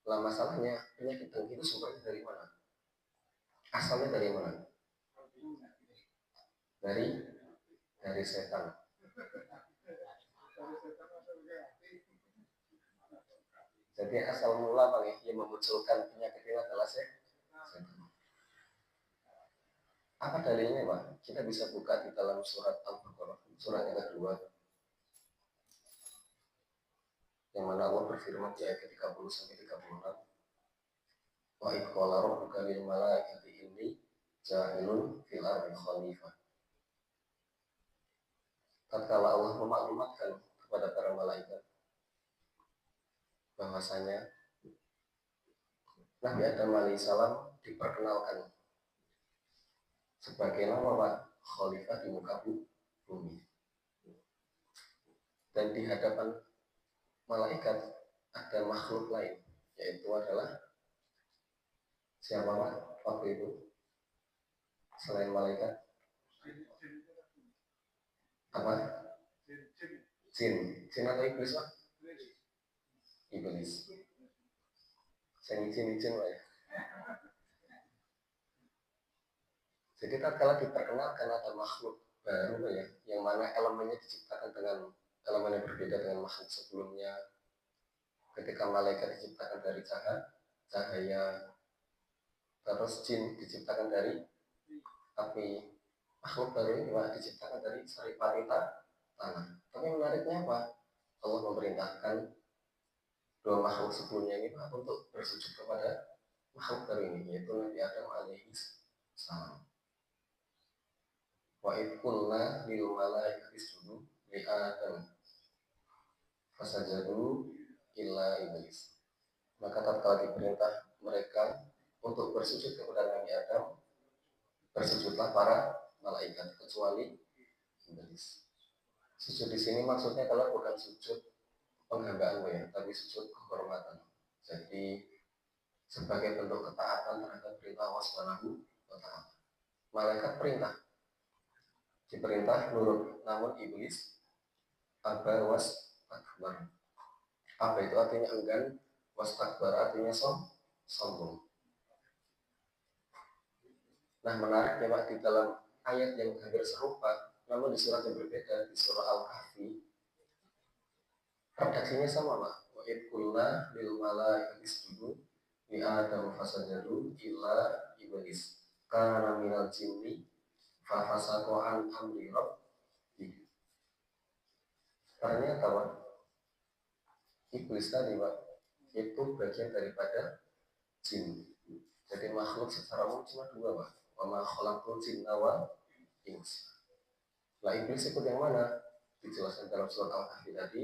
Lah masalahnya penyakit dengki itu sumbernya dari mana? Asalnya dari mana? Dari setan. Jadi asal mula Pak yang memunculkan penyakit ini adalah setan. Apa dalilnya Pak? Kita bisa buka di dalam surat Al-Baqarah, surat yang kedua, yang mana Allah berfirman di ayat 30 sampai 36. Wa idh qala rabbuka lil malaikati inni ja'ilun fil ardi khalifah. Tatkala Allah memaklumatkan kepada para malaikat bahwasanya Nabi Adam alaihissalam diperkenalkan sebagai nama khalifah di muka bumi. Dan di hadapan malaikat ada makhluk lain, yaitu adalah siapa Pak waktu itu selain malaikat? Apa? Jin atau iblis Pak? Iblis. Saya izin Pak ya. Jadi tatkala diperkenalkan ada makhluk baru Pak ya, yang mana elemennya diciptakan dengan elemen yang berbeda dengan makhluk sebelumnya. Ketika malaikat diciptakan dari cahaya, terus jin diciptakan dari api, makhluk baru ini diciptakan dari saripati tanah. Tapi menariknya apa? Allah memerintahkan dua makhluk sebelumnya ini Pak untuk bersujud kepada makhluk baru ini, yaitu Nabi Adam alaihissalam. Wa idh qulna lil malaikati isjudu li Adam fasajadu illa iblis. Maka tatkala diperintah mereka untuk bersujud kepada Nabi Adam, bersujudlah para malaikat kecuali iblis. Sujud di sini maksudnya adalah bukan sujud penghambaan ya, tapi sujud kehormatan. Jadi sebagai bentuk ketaatan terhadap perintah Allah Subhanahu wa Ta'ala. Malaikat diperintah nurut, namun iblis aba wastakbar. Apa itu artinya enggan, wastakbar artinya sombong. Nah menariknya Pak, di dalam ayat yang hampir serupa, namun di surat yang berbeda, di surah Al-Kahfi, redaksinya sama Pak. Wa idh qulna lil malaikati isjudu li Adam fasajadu illa iblis kana minal jinni fa fasaqa an amri rabbih. Ternyata Pak, iblis tadi Pak itu bagian daripada jin. Jadi makhluk secara umum cuma dua Pak. Wa ma khalaqul jinna wal ins. Lah iblis ikut yang mana? Dijelaskan dalam surat Al-Kahfi tadi,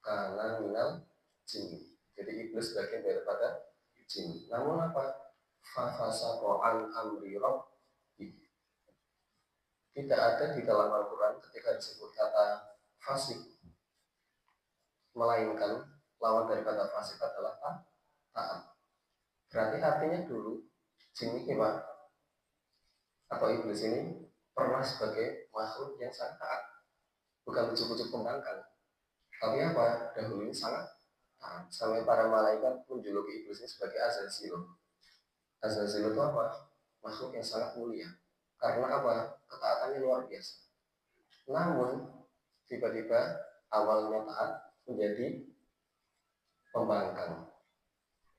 kana minal jin. Jadi iblis bagian daripada jin. Namun apa? Fa fasaqa an amri rabbih. Tidak ada di dalam Al-Quran ketika disebut kata fasik, melainkan lawan dari kata fasik adalah taat. Berarti artinya dulu jin ini Pak, atau iblis ini pernah sebagai makhluk yang sangat taat, bukan ujuk-ujuk pembangkang, tapi apa? Dahulu ini sangat taat, sampai para malaikat menjuluki iblis ini sebagai Azazil. Azazil itu apa? Makhluk yang sangat mulia. Karena apa? Ketaatannya luar biasa. Namun tiba-tiba awalnya taat menjadi pembangkang.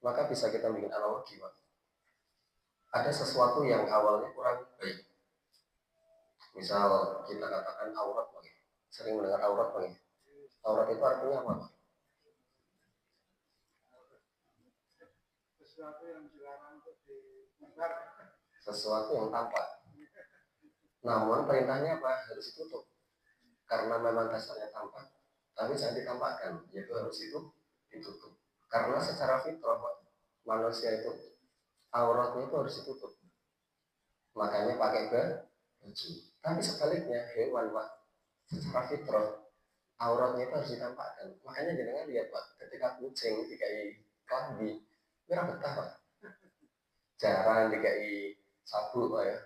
Maka bisa kita bikin analogi Pak. Ada sesuatu yang awalnya kurang baik. Misal kita katakan aurat Pak. Sering mendengar aurat Pak. Aurat itu artinya apa Pak? Sesuatu yang dilarang untuk dibuka. Sesuatu yang tampak. Namun perintahnya apa? Harus ditutup. Karena memang dasarnya tampak, tapi jangan ditampakkan, yaitu harus itu ditutup. Karena secara fitrah manusia itu auratnya itu harus ditutup. Makanya pakai baju. Tapi sebaliknya hewan Pak, secara fitrah auratnya itu harus ditampakkan. Makanya jangan lihat Pak, ketika kucing dikai klambi, merah betah Pak. Jarang dikai sabuk Pak ya,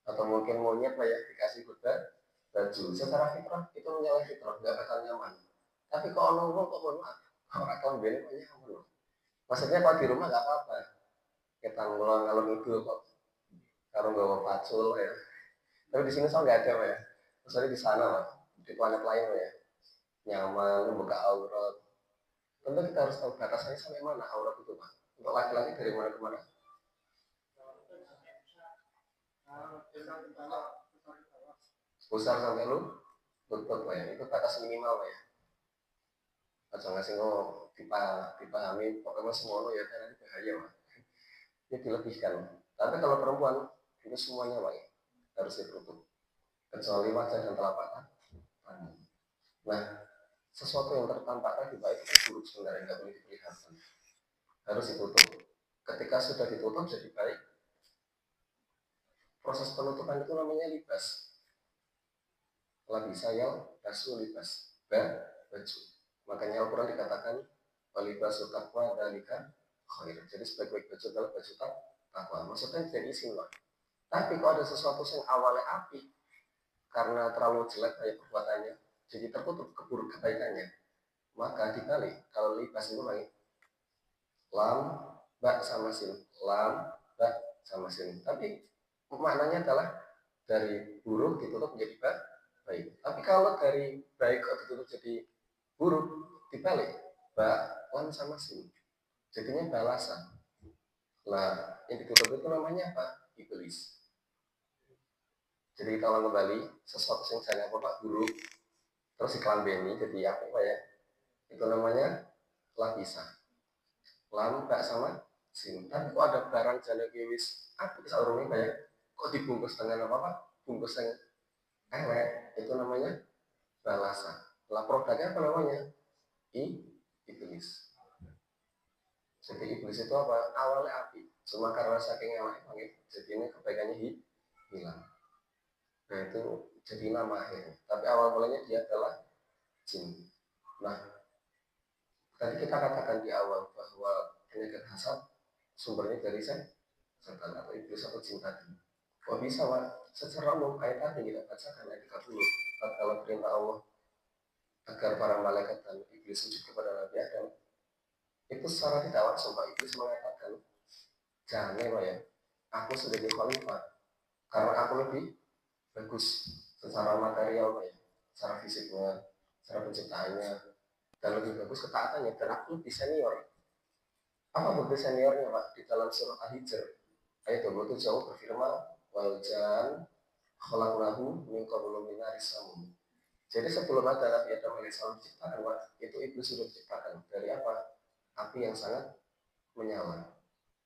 atau mungkin monyet Pak ya dikasih baju. Secara fitrah itu menyalahi fitrah, nggak bakal nyaman. Tapi kalau nongol kok mohon maaf, orang kelamin kok nyaman. Maksudnya kalau di rumah nggak apa-apa, kita ngulon ngalor ngidul kok, kalau nggak bawa pacul ya. Tapi di sini soal nggak ada Pak ya. Kecuali di sana Pak, di planet lain Pak ya. Nyaman, membuka aurat. Tentu kita harus tahu batasannya sampai mana aurat itu Pak. Untuk laki-laki dari mana ke mana. Pusar sampai lu tutup Pak ya. Itu batas minimal Pak ya. Aja ngasih dipahami pokoknya semua ya karena ini bahaya Pak. Ini dilebihkan. Tapi kalau perempuan itu semuanya Pak ya, harus ditutup. Kecuali wajah dan telapak tangan. Nah, sesuatu yang tertampak tadi Pak itu kan buruk sebenarnya, nggak boleh diperlihatkan. Harus ditutup. Ketika sudah ditutup jadi baik. Proses penutupan itu namanya libas. Labisa yal basu libas. Baju. Makanya Al-Quran dikatakan walibasu taqwa dalika khair. Jadi sebaik-baik baju adalah baju takwa. Maksudnya jadi isim Pak. Tapi kalau ada sesuatu yang awalnya api karena terlalu jelek kayak perbuatannya, jadi tertutup keburuk kebaikannya, maka dibalik kalau libas itu lagi lam ba sama sin, lam ba sama sin. Tapi maknanya adalah dari buruk ditutup menjadi baik. Tapi kalau dari baik ditutup jadi buruk, dibalik ba lam sama sin, jadinya balasan. Nah, yang ditutup itu namanya apa? Iblis. Jadi kalau kembali sesuatu yang saya apa buruk terus dikelambeni jadi apa ya, itu namanya lapisa, lam gak sama sin. Tapi kok ada barang jana kiwis apa bisa urungnya kayak kok dibungkus dengan apa bungkus yang elek, itu namanya balasan. Lah produknya apa namanya? Iblis. Jadi iblis itu apa? Awalnya api, cuma karena saking elek jadi ini kebaikannya hilang. Nah itu jadi nama akhirnya. Tapi awal mulanya dia adalah jin. Nah, tadi kita katakan di awal bahwa penyakit hasad sumbernya dari setan atau iblis atau jin tadi. Kok bisa Pak? Secara umum ayat tadi kita bacakan ayat 30. Kalau perintah Allah agar para malaikat dan iblis sujud kepada Nabi Adam, itu secara tidak langsung Pak Iblis mengatakan, jangan Pak ya, aku sudah jadi khalifah karena aku lebih bagus secara material Pak ya, secara fisiknya, secara penciptaannya, dan lebih bagus ketaatannya, dan aku lebih senior. Apa bukti seniornya Pak? Di dalam surah Al-Hijr ayat 27 Allah berfirman, waljan khalaqnahu min qablu min naris samum. Jadi sebelum ada Nabi Adam alaihissalam diciptakan Pak, itu iblis sudah diciptakan dari apa? Api yang sangat menyala.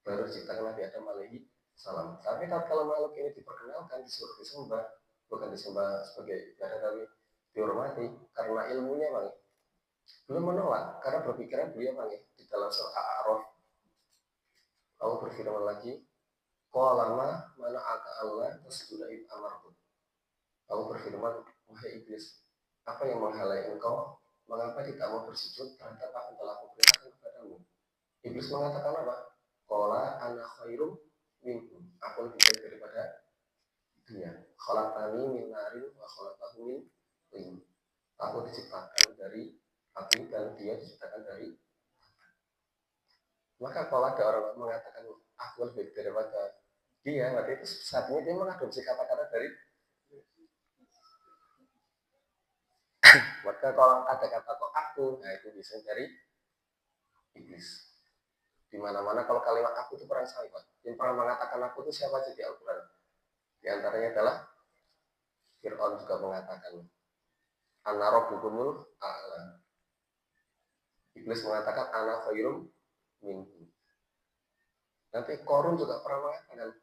Baru diciptakan Nabi Adam alaihi salam. Tapi kalau makhluk ini diperkenalkan disuruh disembah, bukan disembah sebagai ibadah tapi dihormati karena ilmunya Bang. Belum menolak karena berpikiran beliau Bang di dalam surah Al-A'raf. Allah berfirman lagi, qala mana aka Allah tasjuda id amartu. Allah berfirman, wahai iblis, apa yang menghalangi engkau? Mengapa tidak mau bersujud terhadap apa yang telah kuperintahkan kepadamu? Iblis mengatakan apa? Qala ana khairum minkum. Aku lebih baik daripada dia. Khalaqani min narin wa khalaqahu min tin. Aku diciptakan dari api dan dia diciptakan dari. Maka kalau ada orang mengatakan aku lebih baik daripada dia, berarti itu saatnya dia mengadopsi kata-kata dari. Maka kalau ada kata kok aku, nah itu bisa dari iblis. Di mana-mana kalau kalimat aku itu perang salib Pak. Yang pernah mengatakan aku itu siapa aja di Al-Quran? Di antaranya adalah Fir'aun juga mengatakan ana rabbukumul a'la. Iblis mengatakan ana khairum minkum. Nanti Korun juga pernah mengatakan.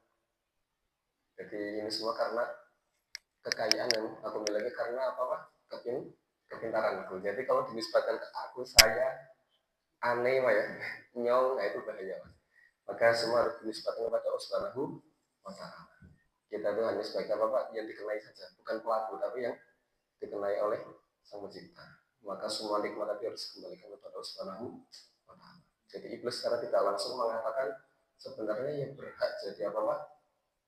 Jadi ini semua karena kekayaan yang aku miliki karena apa Pak? Kepintaran aku. Jadi kalau dinisbatkan ke aku, saya aneh Pak ya, nyong, nah itu bahaya Pak. Maka semua harus dinisbatkan kepada Allah Subhanahu wa Ta'ala. Kita itu hanya sebagai apa yang dikenai saja, bukan pelaku tapi yang dikenai oleh Sang Pencipta. Maka semua nikmat tadi harus dikembalikan kepada Allah Subhanahu wa Ta'ala. Jadi iblis secara tidak langsung mengatakan sebenarnya yang berhak jadi apa Pak?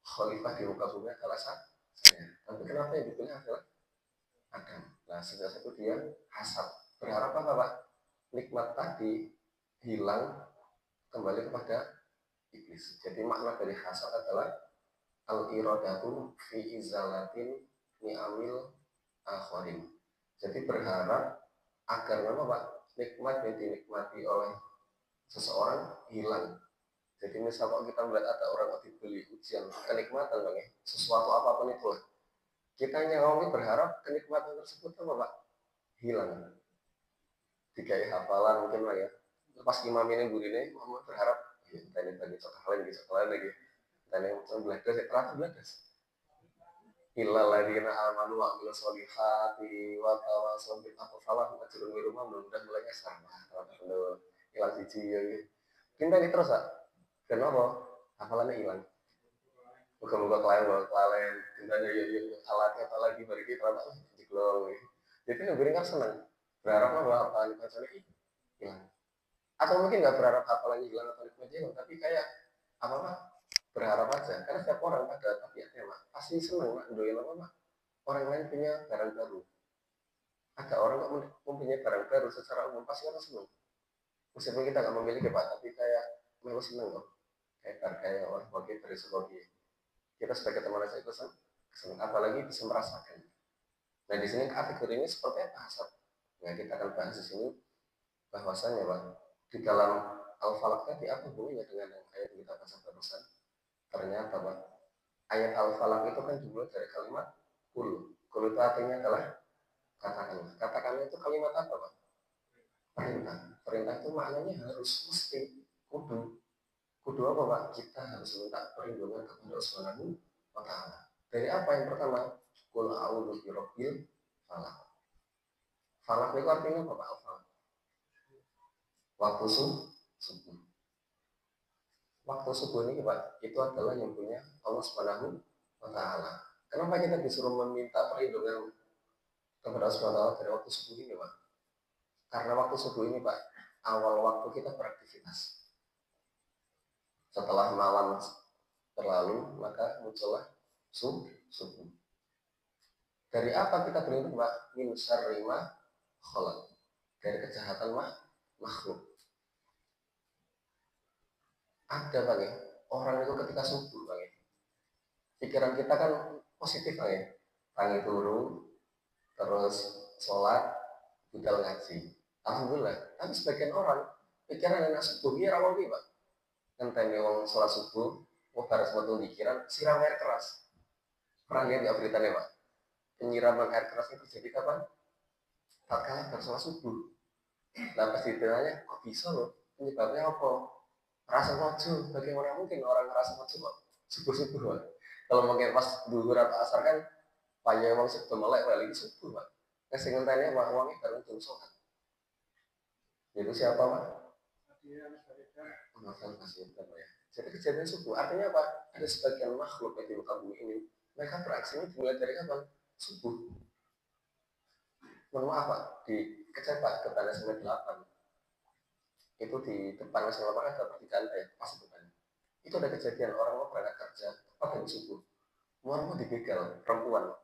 Khalifah di muka bumi adalah saya. Tapi kenapa yang dipilih adalah Adam? Nah sejak itu dia hasad. Berharap apa Pak? Nikmat tadi hilang kembali kepada iblis. Jadi makna dari hasad adalah al-iradatu fi izalatin ni'amil akharin. Jadi berharap agar apa Pak, nikmat yang dinikmati oleh seseorang hilang. Jadi misal kalau kita melihat ada orang dibeli ujian kenikmatan Bang ya, sesuatu apapun itu, kita nyawawi berharap kenikmatan tersebut apa Pak? Hilang. Dikai hafalan mungkin lah ya. Pas imam ini burine, Muhammad berharap ya, tadi bagi coklat lagi. Tadi yang belajar ya terakhir belajar. Illal ladzina amanu wa amilus solihati wa tawassaw bil haqqi falah ajrun di rumah udah mulai ngeser. Kalau hilang siji ya gitu. Kita ini terus ah. Kenapa? Hafalannya hilang. Buka-buka klien, kita ada ya alatnya apa lagi bagi kita apa jiklong. Jadi negeri kan senang. Berharap bahwa apa bacanya hilang. Atau mungkin nggak berharap hafalannya hilang atau nikmatnya hilang, tapi kayak apa berharap aja. Karena setiap orang pada tabiatnya mak pasti senang mak doyan apa mak orang lain punya barang baru. Ada orang yang mempunyai barang baru secara umum pasti orang senang. Meskipun kita nggak memiliki pak, tapi kayak memang senang kok. Kayak orang bagi dari psikologi. Kita sebagai teman saya itu senang, apalagi bisa merasakan. Nah di sini kategori ini seperti apa hasad? Nah kita akan bahas di sini bahwasannya pak di dalam al-falaq tadi apa hubungannya dengan yang ayat yang kita baca barusan? Ternyata pak ayat al-falaq itu kan dimulai dari kalimat kul. Kul itu artinya adalah katakanlah. Katakanlah itu kalimat apa pak? Perintah. Perintah itu maknanya harus mesti kudu. Kudu apa pak? Kita harus minta perlindungan kepada Allah Subhanahu wa Ta'ala. Dari apa yang pertama? Qul a'udzu birabbil falaq. Falaq itu artinya apa pak? Al-falaq. Waktu subuh. Waktu subuh ini pak, itu adalah yang punya Allah Subhanahu wa Ta'ala. Kenapa kita disuruh meminta perlindungan kepada Allah Subhanahu wa Ta'ala dari waktu subuh ini pak? Karena waktu subuh ini pak, awal waktu kita beraktivitas. Setelah malam berlalu, maka muncullah subuh. Dari apa kita berlindung pak? Min syarri ma khalaq. Dari kejahatan makhluk. Ada pak ya, orang itu ketika subuh pak ya, pikiran kita kan positif pak ya, tangi turu, terus sholat, budal ngaji. Alhamdulillah. Tapi sebagian orang pikiran enak subuh dia rawol pak. Kan tanya orang sholat subuh, mau baru sebetulnya pikiran siram air keras. Pernah lihat nggak beritanya pak? Penyiraman air keras itu terjadi kapan? Tak kalah sholat subuh. Nah pas ditanya, kok bisa loh? Penyebabnya apa? Rasa wajib, bagaimana mungkin orang ngerasa wajib kok subuh-subuh pak? Kalau mungkin pas duhur atau asar kan payah emang sudah melek lagi subuh pak. Kasih ngentanya pak uangnya baru jam sholat. Itu siapa pak? Novel Baswedan ya. Jadi kejadian subuh artinya apa? Ada sebagian makhluk yang di muka bumi ini mereka beraksinya dimulai dari kapan? Subuh. Mohon maaf pak, di Kecepak ke Tanah Semen 8 itu di depan nasional park ada pertigaan ya pas depan itu ada kejadian orang mau berangkat kerja tepat dari subuh mau dibegal perempuan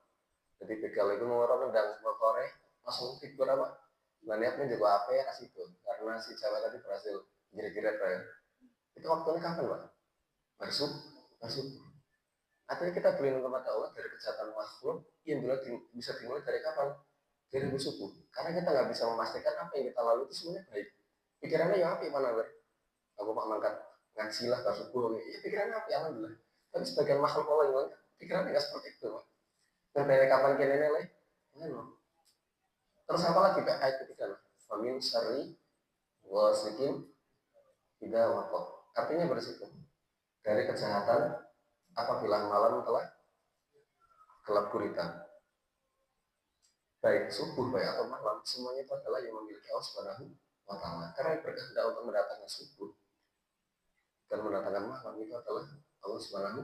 jadi begal itu mau nendang motornya langsung tidur apa nah niatnya juga apa ya kasih itu karena si cewek tadi berhasil kira-kira ya itu waktunya kapan pak? Bersubuh. Artinya kita berlindung kepada Allah dari kejahatan makhluk yang bisa dimulai dari kapan? Dari subuh. Karena kita nggak bisa memastikan apa yang kita lalui itu semuanya baik. Pikirannya ya apa mana ber? Aku pak mangkat ngaji lah ke subuh. Ya pikirannya apa alhamdulillah. Tapi sebagian makhluk Allah yang pikirannya nggak seperti itu. Yang dari kapan kini nilai? Terus apa lagi pak ayat ketiga? Famin syari wasikin tidak wakok. Artinya bersiko dari kejahatan apabila malam telah gelap gulita. Baik subuh baik atau malam semuanya itu adalah yang memiliki Allah Subhanahu wa Ta'ala. Karena yang berkehendak untuk mendatangkan subuh dan mendatangkan malam itu adalah Allah Subhanahu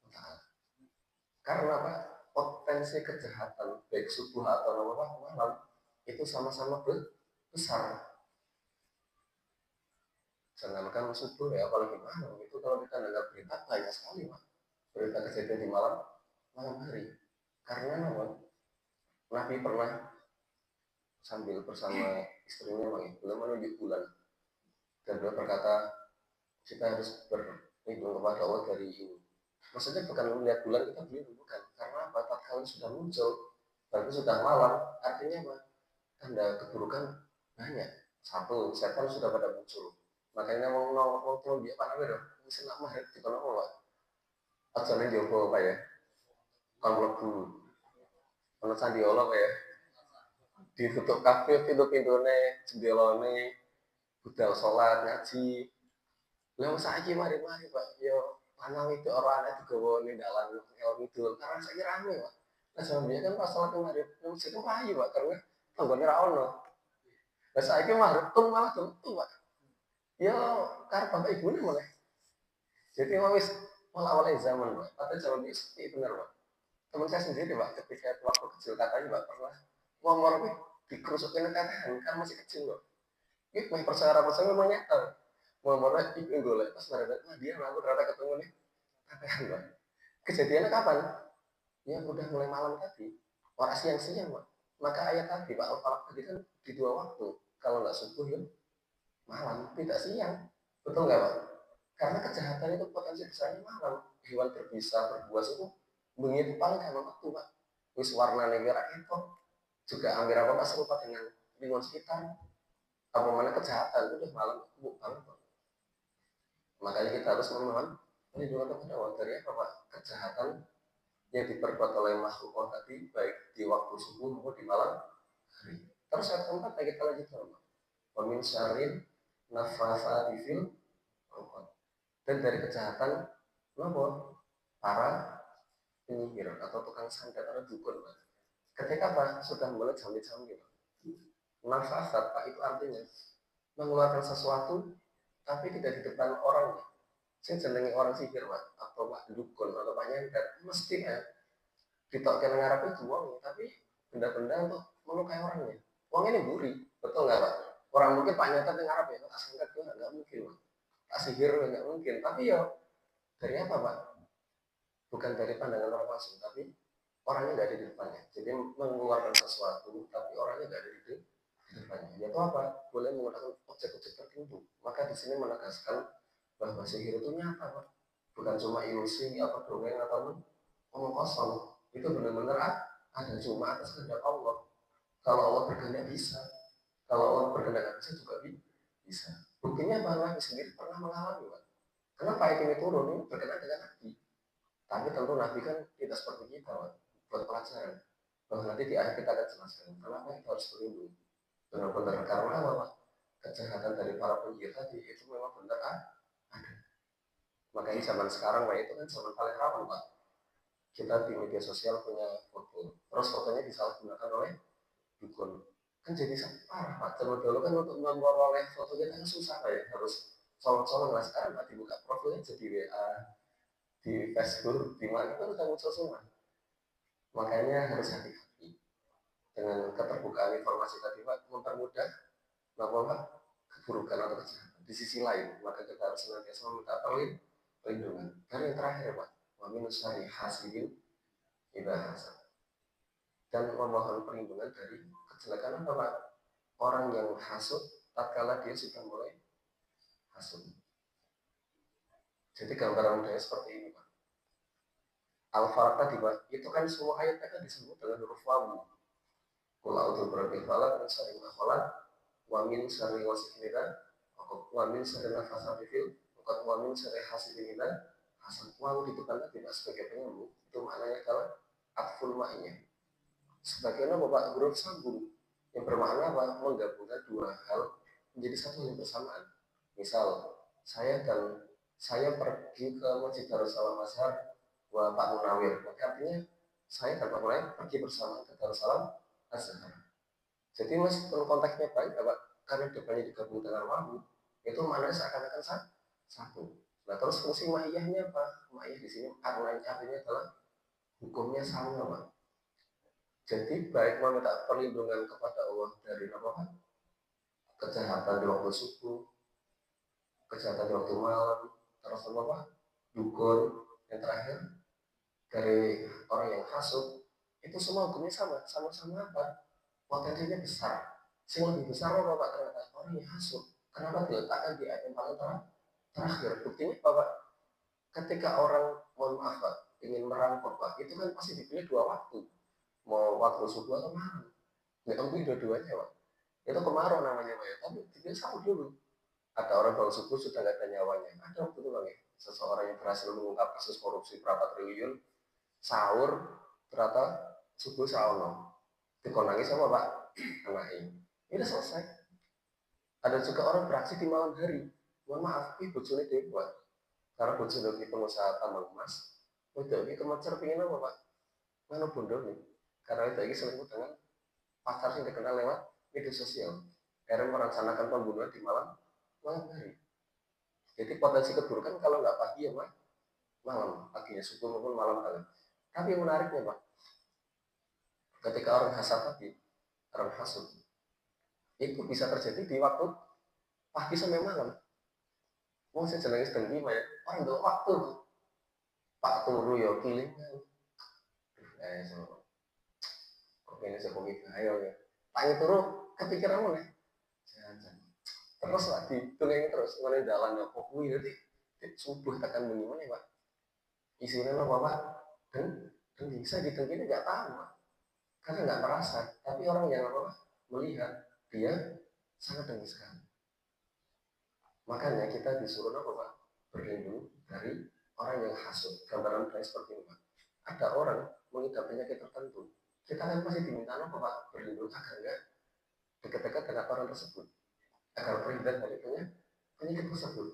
wa Ta'ala. Karena apa? Potensi kejahatan baik subuh atau malam itu sama-sama besar. Jangankan subuh ya apalagi malam itu kalau kita dengar berita banyak sekali pak berita kejadian di malam hari. Karena apa? Nabi pernah sambil bersama istrinya beliau menunjuk bulan dan beliau berkata kita harus berlindung kepada Allah dari ini. Maksudnya bukan melihat bulan kita berlindung, bukan. Karena apa? Tatkala sudah muncul, berarti sudah malam, artinya apa? Tanda keburukan banyak. Satu, setan sudah pada muncul. Makanya mau ngomong dia apa namanya dong? Mesti nak mahir di kono apa? Ajalnya jowo apa ya? Kon mlebu. Ono sandiola apa ya? Ditutup kafe pintu-pintune, jendelane, budal sholat, ngaji. Lah saiki mari-mari Pak, yo lanang itu orang anak digawa ning dalan ngelor ngidul. Karena saiki rame Pak. Nah zaman biyen kan pas sholat maghrib, masjid itu payu Pak, karena tanggane ra ono. Lah saiki maghrib tung malah tutup Pak. Yo karep bapak ibune malah. Jadi emang wis awal-awalnya zaman Pak. Padahal zaman biyen sepi bener Pak. Teman saya sendiri Pak, ketika waktu kecil katanya Pak pernah ngomong dikerusukin tetehan kan masih kecil Pak. Ini main percaya nyata. Ngomongnya itu golek pas mereka dia aku ternyata ketemu nih tetehan Pak. Kejadiannya kapan? Ya udah mulai malam tadi. Orang siang-siang Pak. Maka ayat tadi Pak Al-Falaq tadi kan di dua waktu. Kalau nggak subuh ya malam, tidak siang. Betul nggak Pak? Karena kejahatan itu potensi besarnya malam. Hewan berbisa, berbuas itu bengi paling kan waktu Pak. Wis warna negara itu juga hampir apa serupa dengan lingkungan sekitar. Apa mana kejahatan itu udah malam banget Pak. Makanya kita harus memohon perlindungan kepada Allah dari apa Pak? Kejahatan yang diperbuat oleh makhluk Allah tadi baik di waktu subuh maupun di malam hari. Terus ayat keempat kita lanjutkan Pak. Wa min syarrin nafasati fil uqad. Dan dari kejahatan apa? Para penyihir atau tukang santet atau dukun Pak. Ketika Pak sudah mulai jambi-jambi Pak. Nafasat Pak itu artinya mengeluarkan sesuatu tapi tidak di depan orangnya. Saya jenengi orang sihir Pak atau Pak dukun atau Pak nyantet mesti ya ditokkan ngarap itu uang tapi benda-benda untuk melukai orangnya. Uang ini buri, betul nggak Pak? Orang mungkin Pak nyantet ngarap ya, tak santet itu nggak mungkin Pak. Tak sihir nggak mungkin. Tapi ya dari apa Pak? Bukan dari pandangan orang langsung, tapi orangnya nggak ada di depannya. Jadi mengeluarkan sesuatu, tapi orangnya nggak ada di depannya. Yaitu apa? Boleh menggunakan objek-objek tertentu. Maka di sini menegaskan bahwa sihir itu nyata Pak. Bukan cuma ilusi atau dongeng atau omong kosong. Itu benar-benar ada cuma atas kehendak Allah. Kalau Allah berkehendak bisa. Kalau Allah berkehendak nggak bisa juga bisa. Buktinya bahwa Nabi sendiri pernah mengalami Pak. Kenapa ayat ini turun? Ini berkenaan dengan Nabi. Tapi tentu Nabi kan tidak seperti kita Pak. Buat pelajaran. Bahwa nanti di akhir kita akan jelaskan kenapa kita harus berlindung. Benar-benar karena apa? Kejahatan dari para penyihir tadi itu memang benar ada. Makanya zaman sekarang Pak itu kan zaman paling rawan Pak. Kita di media sosial punya foto, terus fotonya disalahgunakan oleh dukun. Kan jadi parah Pak. Zaman dulu kan untuk memperoleh foto kita kan susah Pak ya, harus colong-colong. Nah sekarang Pak dibuka profilnya jadi WA, di Facebook, di mana itu udah muncul semua. Makanya harus hati-hati dengan keterbukaan informasi tadi Pak, mempermudah bahwa keburukan atau kejahatan. Di sisi lain, maka kita harus senantiasa meminta perlindungan. Dan yang terakhir Pak, wa min syarri hasidin idza hasad. Dan memohon perlindungan dari kejelekan apa Pak? Orang yang hasud tatkala dia sudah mulai hasud. Jadi gambaran budaya seperti ini Pak. Al-Falaq tadi Pak, itu kan semua ayatnya kan disebut dengan huruf wawu. Qul a'udzu birabbil falaq min syarri ma khalaq wa min syarri ghasiqin idza waqab wa min syarri nafasati fil uqad wa min syarri hasidin idza hasad. Wawu di depan tidak sebagai penyambung, itu maknanya kalau atful ma'iyah. Sebagian Bapak huruf sambung yang bermakna apa? Menggabungkan dua hal menjadi satu yang bersamaan. Misal, saya pergi ke Masjid Darussalam Azhar wa Pak Munawir. Maka artinya saya dan Pak Munawir pergi bersama ke Darussalam Azhar. Jadi meskipun konteksnya baik, Bapak, karena depannya digabung dengan wawu, itu maknanya seakan-akan satu. Nah terus fungsi ma'iyahnya apa? Ma'iyah di sini artinya adalah hukumnya sama Pak. Jadi baik meminta perlindungan kepada Allah dari apa? Kejahatan di waktu subuh, kejahatan di waktu malam, terus apa? Dukun, yang terakhir dari orang yang hasud, itu semua hukumnya sama-sama apa? Potensinya besar. Yang lebih besar apa Pak ternyata orang yang hasud. Kenapa diletakkan di ayat yang paling Terakhir, buktinya Bapak, ketika orang, mohon maaf Pak, ingin merampok Pak, itu kan pasti dipilih 2 waktu. Mau waktu subuh atau malam. Nggak mungkin dua-duanya Pak. Itu kemarau namanya Pak ya, tapi dipilih sahur dulu. Ada orang bangun subuh sudah nggak ada nyawanya. Ada waktu itu Bang ya. Seseorang yang berhasil mengungkap kasus korupsi berapa triliun, sahur, ternyata subuh saono. Dikonangi sama Pak anaknya. Ini selesai. Ada juga orang beraksi di malam hari. Mohon maaf, ini bojone dewa. Karena bojone ini pengusaha tambang emas. Udah ini kemecer pingin apa Pak? Mana bondo nih? Karena itu ini selingkuh dengan pacar yang dikenal lewat media sosial. Akhirnya merencanakan pembunuhan di malam hari. Jadi potensi keburukan kalau nggak pagi ya Pak, malam. Paginya subuh maupun malam kali. Tapi yang menariknya Pak, ketika orang hasad tadi, orang hasud, itu bisa terjadi di waktu pagi sampai malam. Mau saya jenenge dengki ya, orang itu waktu Pak turu ya kiling. So, kok ini sebagai ayo ya. Tanya turu kepikiran mana? Jangan. Terus lah ditulengi terus mana jalan ya kok kuwi nanti subuh tekan bunyi mana Pak? Isinya apa Pak? Dan bisa ditengki nggak tahu Pak. Karena nggak merasa. Tapi orang yang apa melihat dia sangat dengki sekali. Makanya kita disuruh apa Pak? Berlindung dari orang yang hasut. Gambaran seperti ini Pak. Ada orang mengidap penyakit tertentu. Kita kan masih diminta apa Pak? Berlindung agar nggak dekat-dekat dengan orang tersebut. Agar terhindar dari penyakit tersebut.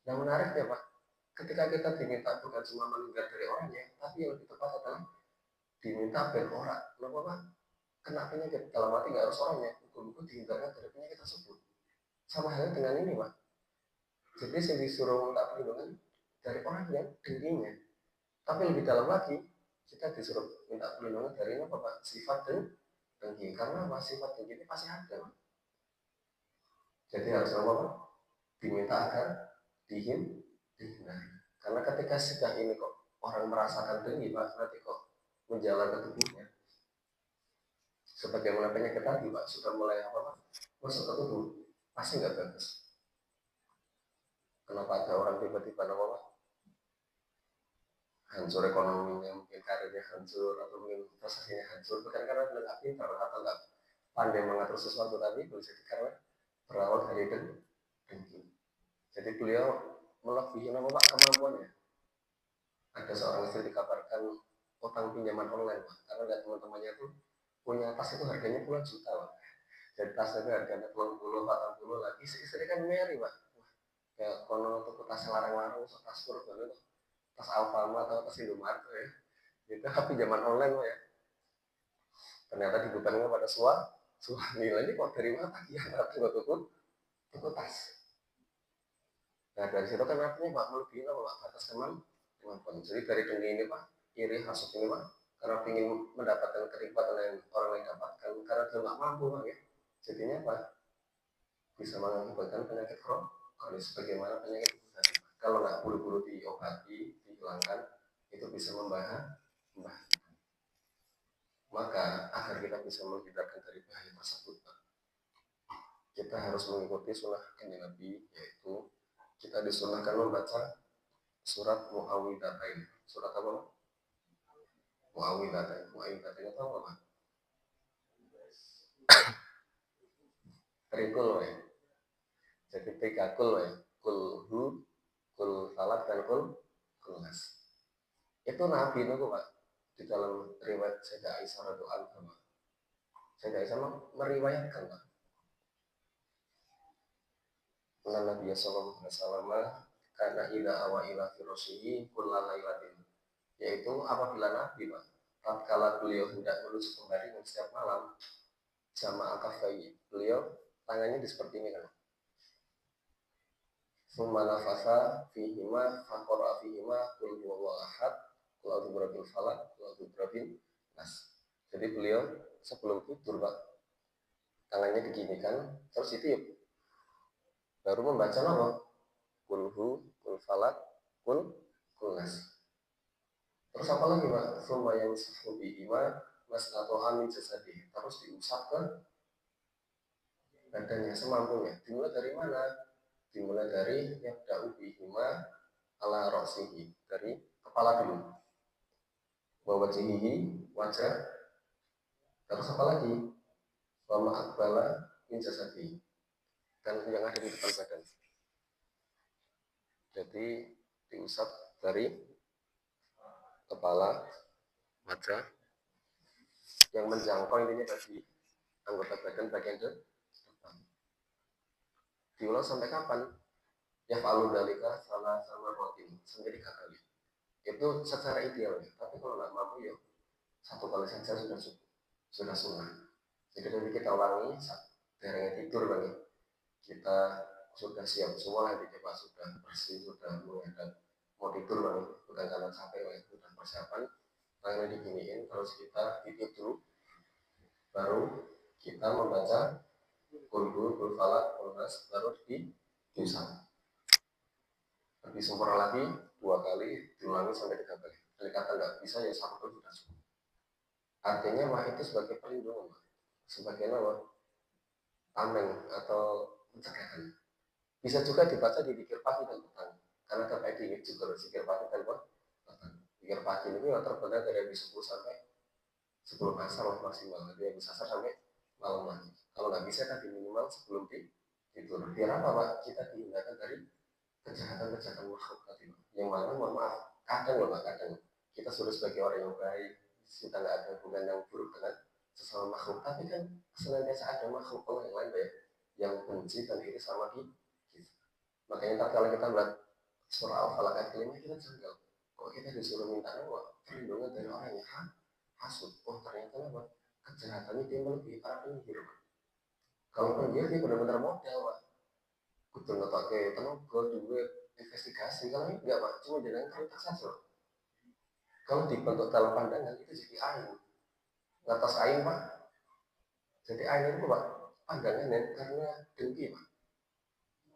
Yang menariknya Pak, ketika kita diminta bukan cuma menghindar dari orangnya, tapi yang lebih tepat adalah diminta biar orang, kenapa Pak? Kena penyakit dalam arti nggak harus orangnya, buku-buku dihindarkan dari penyakit tersebut. Sama halnya dengan ini Pak. Jadi saya disuruh minta perlindungan dari orang yang dengkinya. Tapi lebih dalam lagi, kita disuruh minta perlindungan dari apa Pak? Sifat dan dengki. Karena apa? Sifat dengki ini pasti ada Pak. Jadi harus apa Pak? Diminta agar dihindari. Karena ketika sudah ini kok orang merasakan dengki Pak, nanti kok menjalar ke tubuhnya. Sebagaimana penyakit tadi Pak, sudah mulai apa Pak? Masuk ke tubuh, pasti nggak bagus. Kenapa ada orang tiba-tiba apa Pak? Hancur ekonominya, mungkin karirnya hancur, atau mungkin prestasinya hancur, bukan karena nggak pintar atau nggak pandai mengatur sesuatu, tapi bisa jadi karena berawal dari dengki. Jadi beliau melebihi apa Pak kemampuannya. Ada seorang istri dikabarkan utang pinjaman online Pak, karena ada teman-temannya tuh punya tas itu harganya puluhan juta Pak. Jadi tasnya itu harganya 30, 40 lagi, istri kan meri Pak. Kayak kono tuh tas larang-larang, tas kurban itu, tas Alfamart atau tas Indomaret ya. Itu pinjaman online Pak ya. Ternyata dibebankan pada suami ini kok dari mana ya nggak tutup tas. Nah dari situ kan artinya Pak melebihi apa Pak batas kemampuan. Jadi dari dengki ini Pak, iri hasut ini Pak, karena ingin mendapatkan kenikmatan yang orang lain dapatkan, karena dia nggak mampu Pak ya. Jadinya Pak bisa mengakibatkan penyakit kronis sebagaimana penyakit itu tadi. Kalau nggak buru-buru diobati, dihilangkan, itu bisa membahayakan. Maka agar kita bisa menghindarkan dari bahaya tersebut, kita harus mengikuti sunnah kanjeng Nabi, yaitu kita disunahkan membaca surat Muawwidzatain. Surat apa? Muawwidzatain. Muawwidzatain itu apa? Trikul ya. Jadi 3 kul ya. Kul hu, kul falak dan kul nas. Itu Nabi itu Pak di dalam riwayat Sayyidah Aisyah radhiyallahu anha. Sayyidah Aisyah meriwayatkan Pak. Nabi sallallahu alaihi wasallam karena ila awa ila firasyihi kullalailatin, yaitu apabila Nabi Pak tatkala beliau hendak menuju kembali dan setiap malam jamaah kafai beliau tangannya di seperti ini kan. Summa nafasa fihima faqara fihima qul huwallahu ahad qul a'udzu birabbil falaq qul a'udzu birabbin nas. Jadi beliau sebelum tidur Pak tangannya diginikan terus itu ya baru membaca nama kulhu, kul falak, kul nas. Terus apa lagi Pak? Summa yang sahubi ima mas atau amin sesadi. Terus diusap ke badannya semampunya. Dimulai dari mana? dimulai dari yabda'u bihima ala ra'sihi, dari kepala dulu, wa wajhihi, wajah, terus apa lagi, wa ma'akbala min jasadi, dan yang ada di depan badan. Jadi diusap dari kepala, wajah, yang menjangkau intinya dari anggota badan bagian depan. Diulang sampai kapan? Ya fa'alu dalika salah sama rotin, sampai 3 kali. Itu secara ideal ya. Tapi kalau nggak mampu ya 1 kali saja sudah cukup, sudah sunnah. Jadi nanti kita ulangi derengnya tidur bang. Kita sudah siap semua, nanti kita sudah bersih, sudah menghadap mau tidur bang, bukan karena capek bang, sudah persiapan. Tangannya diginiin, terus kita tidur dulu, baru kita membaca kul falak, kul nas, baru diusap. Lebih sempurna lagi 2 kali, diulangi sampai 3 kali. Jadi kata nggak bisa ya 1 kali sudah cukup. Artinya mah itu sebagai perlindungan, sebagai apa? Tameng atau pencegahan. Bisa juga dibaca di zikir pagi dan petang, karena terkait ini juga zikir pagi dan petang. Zikir pagi ini terbentuk dari 10 sampai 10 asar maksimal, jadi bisa sampai malam lagi. Kalau nggak bisa tadi minimal sebelum tidur. Biar apa pak? Kita dihindarkan dari kejahatan-kejahatan makhluk tadi, yang mana mohon maaf kadang loh pak, kadang kita sudah sebagai orang yang baik, kita nggak ada hubungan yang buruk dengan sesama makhluk, tapi kan senantiasa ada makhluk Allah yang lain ya, yang benci dan iri sama kita. Makanya kalau kita melihat surah Al-Falaq ayat 5, kita janggal, kok kita disuruh minta perlindungan dari orang yang hasud. Oh ternyata apa? Kejahatannya dia melebihi para penyihir. Kalau penyihir dia benar-benar model pak, kudu ngetake tenaga, duit, investigasi. Kalau ini enggak pak, cuma jalan kertas saja. Kalau dibentuk dalam pandangan itu jadi ain, ngatas ain pak. Jadi ain itu pak pandangannya karena dengki pak.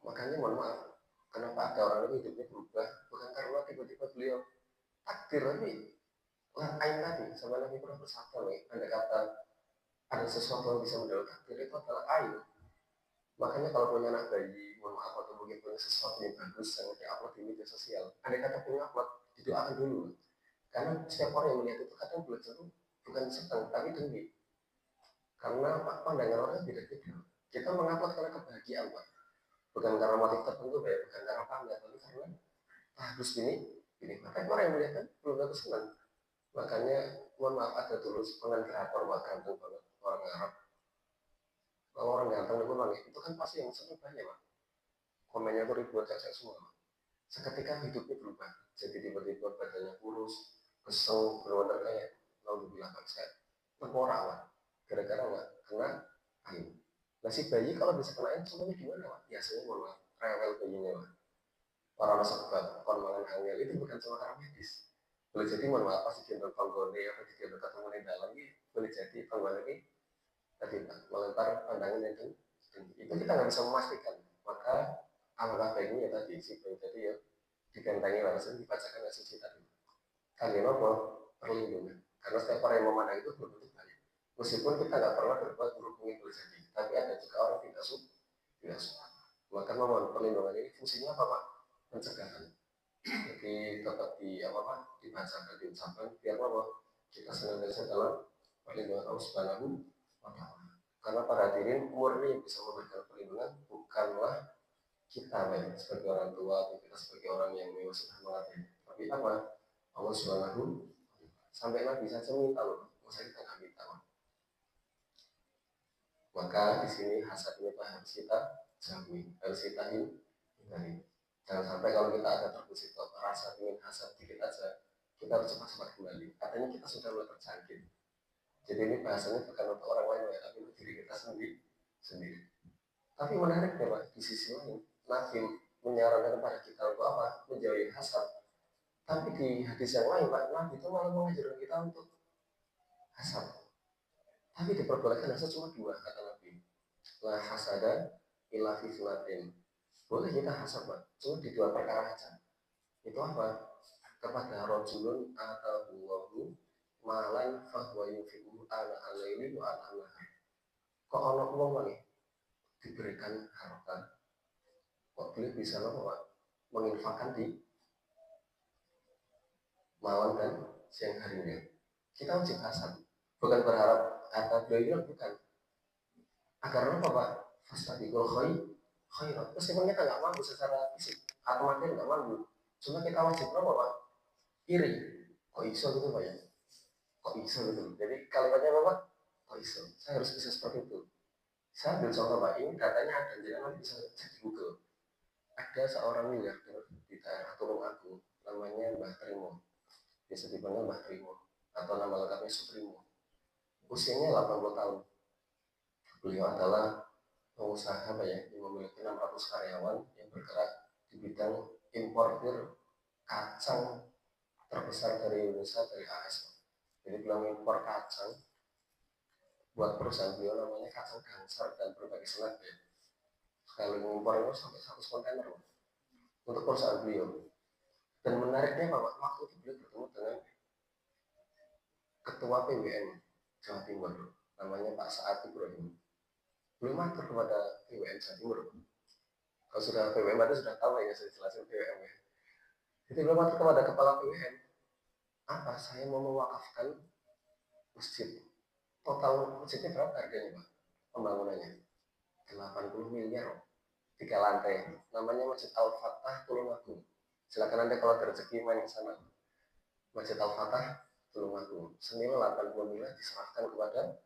Makanya mohon maaf, kenapa ada orang ini hidupnya berubah, bukan karena tiba-tiba beliau takdir, tapi ain tadi sama Nabi pernah bersabda nih, ada kata ada sesuatu yang bisa mendahului takdir itu adalah ain. Makanya kalau punya anak bayi, mohon maaf, atau mungkin punya sesuatu yang bagus yang di-upload di media sosial, ada kata punya upload, didoakan dulu. Karena setiap orang yang melihat itu kadang belajar itu bukan senang, tapi dengki. Karena pandangan orang beda-beda. Kita mengupload karena kebahagiaan, Pak. Bukan karena motif tertentu, ya, bukan karena pamer, tapi karena bagus ini. Makanya orang yang melihat kan belum tentu senang. Makanya mohon maaf, ada dulu pengen kreator Pak, ganteng banget orang Arab. Kalau orang ganteng itu kan pasti yang senang banyak Pak. Komennya tuh ribuan cacat semua Pak. Seketika hidupnya berubah, jadi tiba-tiba badannya kurus, kesel, benar-benar kayak lalu bilang saya tengkorak Pak. Gara-gara Pak kena air. Nah si bayi kalau bisa kena air semuanya gimana Pak? Biasanya mohon maaf, rewel bayinya Pak. Para sebab konmangan angel itu bukan cuma karena medis. Boleh jadi mohon maaf pas digendong panggone atau digendong ketemu di dalam ini, boleh jadi panggone ini tadi Pak melempar pandangan yang tinggi. Itu kita nggak bisa memastikan. Maka alangkah baiknya ya tadi si bayi tadi ya digantangi langsung dibacakan ayat suci tadi. Kalian apa? Perlindungan. Karena setiap orang yang memandang itu belum tentu baik. Meskipun kita nggak pernah berbuat buruk mungkin boleh jadi, tapi ada juga orang tidak suka. Maka memohon perlindungan ini fungsinya apa Pak? Pencegahan. Jadi tetap dibacakan, diucapkan biar apa? Kita senantiasa dalam perlindungan Allah Subhanahu wa Ta'ala. Karena para hadirin murni yang bisa memberikan perlindungan bukanlah kita sebagai orang tua atau kita sebagai orang yang memang sudah mengerti, tapi apa? Allah Subhanahu sampai Nabi saja minta loh, masa kita nggak minta Pak. Maka di sini hasad itu harus kita jauhi, harus kita hindari. Jangan sampai kalau kita ada terbesit rasa ingin hasad dikit aja, kita harus cepat-cepat kembali. Katanya kita sudah mulai terjangkit. Jadi ini bahasanya bukan untuk orang lain ya, tapi untuk diri kita sendiri. Tapi menarik ya Pak, di sisi lain Nabi menyarankan kepada kita untuk apa? Menjauhi hasad. Tapi di hadis yang lain Pak, Nabi itu malah mengajarkan kita untuk hasad. Tapi diperbolehkan hasad cuma 2 kata Nabi. La hasada illa fi filatin. Boleh kita hasad Pak, cuma di 2 perkara aja. Itu apa? Kepada rojulun atau Allahu malan fahuwa yufi'u ala alaini wa ala nahar. Kok ono wong nih diberikan harta, kok beliau bisa menginfakkan di malam dan siang harinya. Kita wajib hasad, bukan berharap harta beliau hilang, bukan. Agar apa Pak? Fastabiqul khairat. Meskipun kita nggak mampu secara fisik atau materi nggak mampu, cuma kita wajib apa Pak? Iri. Kok iso gitu Pak ya? Kok iso gitu? Jadi kalimatnya apa Pak? Kok iso? Saya harus bisa seperti itu. Saya ambil contoh Pak, ini datanya ada, jadi nanti bisa cek di Google. Ada seorang miliarder di daerah Tulung Agung, namanya Mbah Trimo. Biasa dipanggil Mbah Trimo, atau nama lengkapnya Suprimo. Usianya 80 tahun. Beliau adalah pengusaha Pak ya, yang memiliki 600 karyawan yang bergerak di bidang importir kacang terbesar dari Indonesia, dari AS. Jadi beliau impor kacang buat perusahaan beliau namanya Kacang Gangsar dan berbagai snack ya. Sekali impor itu sampai 100 kontainer untuk perusahaan beliau. Dan menariknya Pak, waktu itu beliau bertemu dengan Ketua PWN Jawa Timur, namanya Pak Saad Ibrahim. Beliau matur kepada PWN Jawa Timur. Kalau sudah PWN berarti sudah tahu ya, saya jelasin PWN ya. Jadi beliau matur kepada kepala PWN, apa saya mau mewakafkan masjid. Total masjidnya berapa harganya Pak? Pembangunannya 80 miliar, 3 lantai. Namanya Masjid Al-Fatah Tulungagung. Silakan Anda kalau rezeki main ke sana. Masjid Al-Fatah Tulungagung. Senilai 80 miliar diserahkan kepada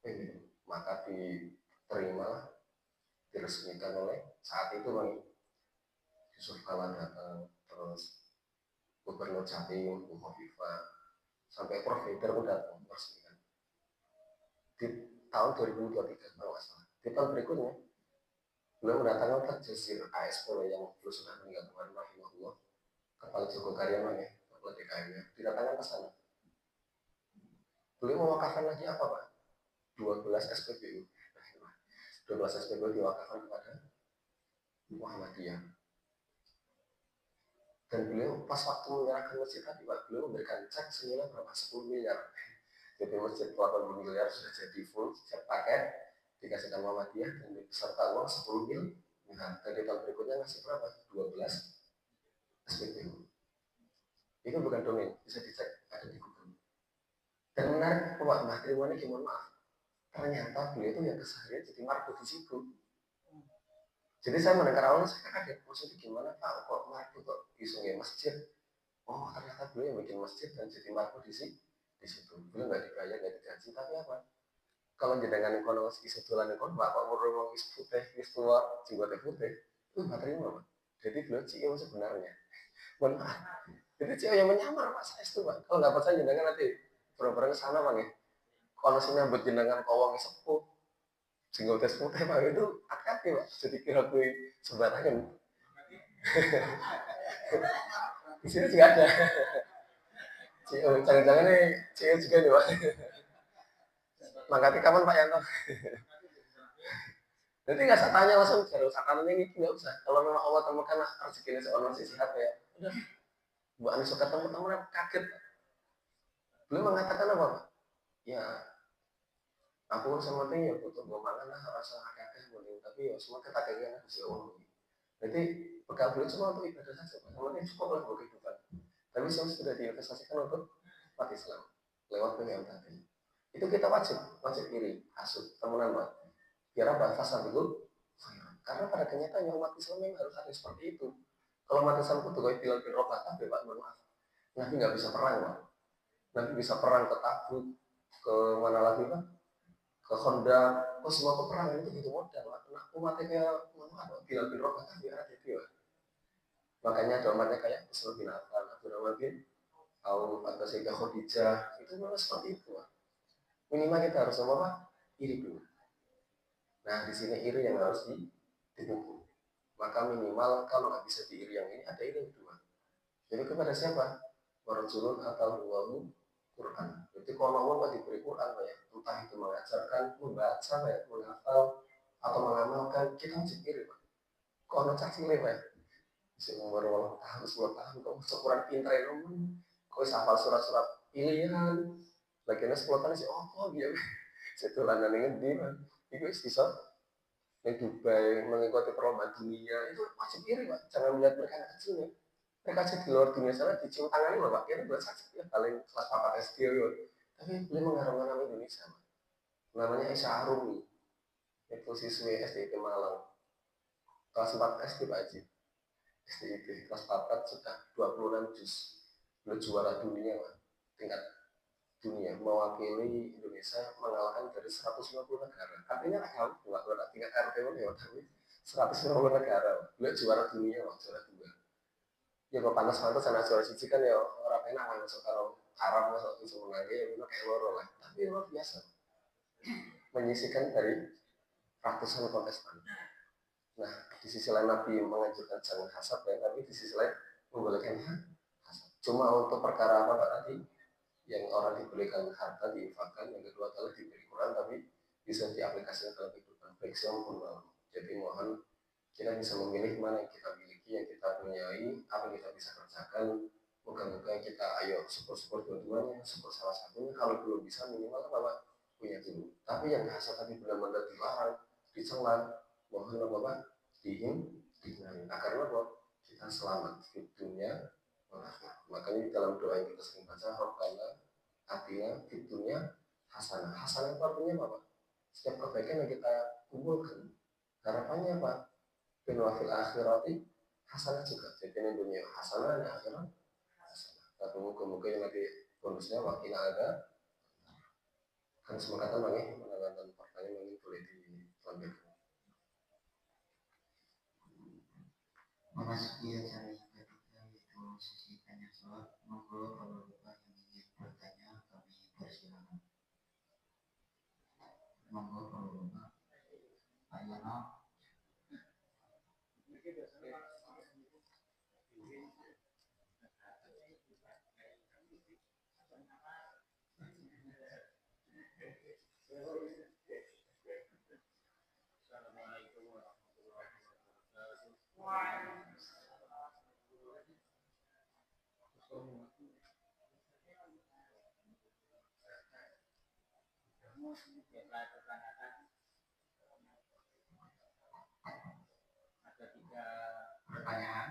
PWN. Maka diterima, diresmikan oleh saat itu Bang Yusuf Kala datang, terus Gubernur Jatim, Bu Khofifa, sampai provider pun datang meresmikan. Di tahun 2023 kalau nggak salah. Di tahun berikutnya beliau mendatangkan Pak Jazir AS Polo yang beliau sudah meninggal kemarin rahimahullah, kepala Joko Karyawan ya, kepala DKI-nya, didatangkan ke sana. Beliau mewakafkan lagi apa Pak? 12 SPBU. 12 SPBU diwakafkan kepada Muhammadiyah. Dan beliau pas waktu menyerahkan masjid tadi Pak, beliau memberikan cek senilai berapa? 10 miliar. Jadi masjid 80 miliar sudah jadi full, siap pakai, dikasihkan Muhammadiyah dan beserta uang 10 miliar. Nah, dan di tahun berikutnya masih berapa? 12 SPBU. Itu bukan dongeng, bisa dicek, ada di Google. Dan menarik, Pak Mbah Trimo ini gimana maaf, ternyata beliau itu yang keseharian jadi marco di situ. Jadi saya mendengar awalnya saya kaget, maksudnya gimana Pak, kok marco kok bisa ya masjid? Oh ternyata beliau yang bikin masjid dan jadi marco di situ. Beliau nggak dibayar, nggak digaji, tapi apa? Kalau jenengan ekonomi isu tulan ekonomi, Bapak ngomong isu putih, isu tua, jiwa putih, itu Mbah Trimo Pak. Jadi beliau CEO sebenarnya. Mohon maaf. Jadi CEO yang menyamar Pak saya itu Pak. Kalau nggak percaya jenengan nanti bareng-bareng ke sana Pak ya. Kalau sini buat jenengan kawang sepuh, single tes putih Pak itu akad Pak. Jadi kira gue sembarangan. Di sini juga ada. CEO, jangan-jangan nih CEO juga nih Pak. Mangkati kapan Pak Yanto? Jadi nggak usah tanya langsung, baru sakannya ini nggak usah. Kalau memang Allah temukan rezeki ini seorang masih sehat ya, udah. Bu Anies suka teman-teman kaget. Beliau mengatakan apa Pak? Ya, aku sama dia ya butuh gomangan lah, rasa kakek mending, tapi ya semua kita kayaknya bisa Allah. Jadi bekal beliau cuma untuk ibadah saja, Pak. Yang cukup lah buat kehidupan. Tapi semua sudah diinvestasikan untuk umat Islam lewat PWM tadi. Itu kita wajib iri, hasut, temenan Pak. Biar apa? Fasal dulu. Karena pada kenyataannya umat Islam memang harus ada seperti itu. Kalau umat Islam itu kayak Bilal bin Rabah, tapi Pak, mohon maaf. Nabi nggak bisa perang Pak. Nabi bisa perang ke Tabuk, ke mana lagi Pak? Ke Honda, semua peperangan itu butuh modal Pak. Nah, umatnya kayak mohon maaf Pak, Bilal bin Rabah kan biar ada dia Pak. Makanya ada umatnya kayak Usman bin Affan, Abdurrahman bin Auf, atau Sayyidah Khadijah, itu memang seperti itu Pak. Minimal kita harus apa Pak? Iri dulu. Nah, di sini iri yang harus didukung. Maka minimal kalau nggak bisa diiri yang ini, ada iri yang kedua. Jadi kepada siapa? Warjulun atau wawu Quran. Jadi kalau Allah diberi Quran ya, entah itu mengajarkan, membaca, ya, menghafal, atau mengamalkan, kita wajib iri Pak. Kalau caci cilik Pak, bisa umur 8 tahun, 10 tahun, kok masuk Quran pintar ya kok bisa hafal surat-surat pilihan, lagiannya 10 tahun sih, oh kok dia, saya tuh lanang ini, itu bisa di Dubai mengikuti perlombaan dunia itu wajib iri Pak. Jangan melihat mereka yang kecil ya. Mereka aja di luar dunia sana dicium tangannya loh Pak. Ini buat saja ya paling kelas 4 SD ya. Tapi beliau mengharumkan nama Indonesia Pak. Namanya Isya Arumi. Itu siswi SDIT Malang. Kelas 4 SD Pak Haji. SDIT kelas 4 sudah 26 juz. Beliau juara dunia Pak. Tingkat dunia mewakili Indonesia mengalahkan dari 150 negara. Artinya jauh buat tingkat RT ya, tapi 150 negara. Beliau juara dunia, juara dua. Ya kok panas-panas anak juara siji kan ya orang enak masuk kalau Arab masuk itu lagi ya memang kayak loro lah. Tapi luar biasa. Menyisikan dari ratusan kontestan. Nah, di sisi lain Nabi menganjurkan jangan hasad ya, tapi di sisi lain membolehkan hasad. Cuma untuk perkara apa Pak tadi? Yang orang diberikan harta diinfakkan, yang kedua adalah diberi Quran tapi bisa diaplikasikan dalam kehidupan baik siang maupun malam. Jadi mohon kita bisa memilih mana yang kita miliki, yang kita punyai, apa yang kita bisa kerjakan. Moga-moga kita ayo support dua-duanya, support salah satunya. Kalau belum bisa minimal Bapak punya dulu. Tapi yang hasad tadi benar-benar dilarang, dicela, mohon Bapak dihindari agar apa kita selamat di dunia. Makanya di dalam doa yang kita sering baca Rabbana atina fid dunya hasanah. Hasanah itu artinya apa Pak? Setiap kebaikan yang kita kumpulkan harapannya Pak bin wafil akhirati hasanah juga. Jadi ini dunia hasanah, ini akhirat hasanah. Tapi moga-moga yang nanti bonusnya wakil ada kan semangatnya bang menangan pertanyaan ini boleh dilanjutkan. Memasuki acara yang ketiga yaitu sesi tanya jawab. Monggo kalau Bapak yang ingin bertanya kami persilakan. Monggo kalau Bapak. Pak Yono. Ada 3 pertanyaan.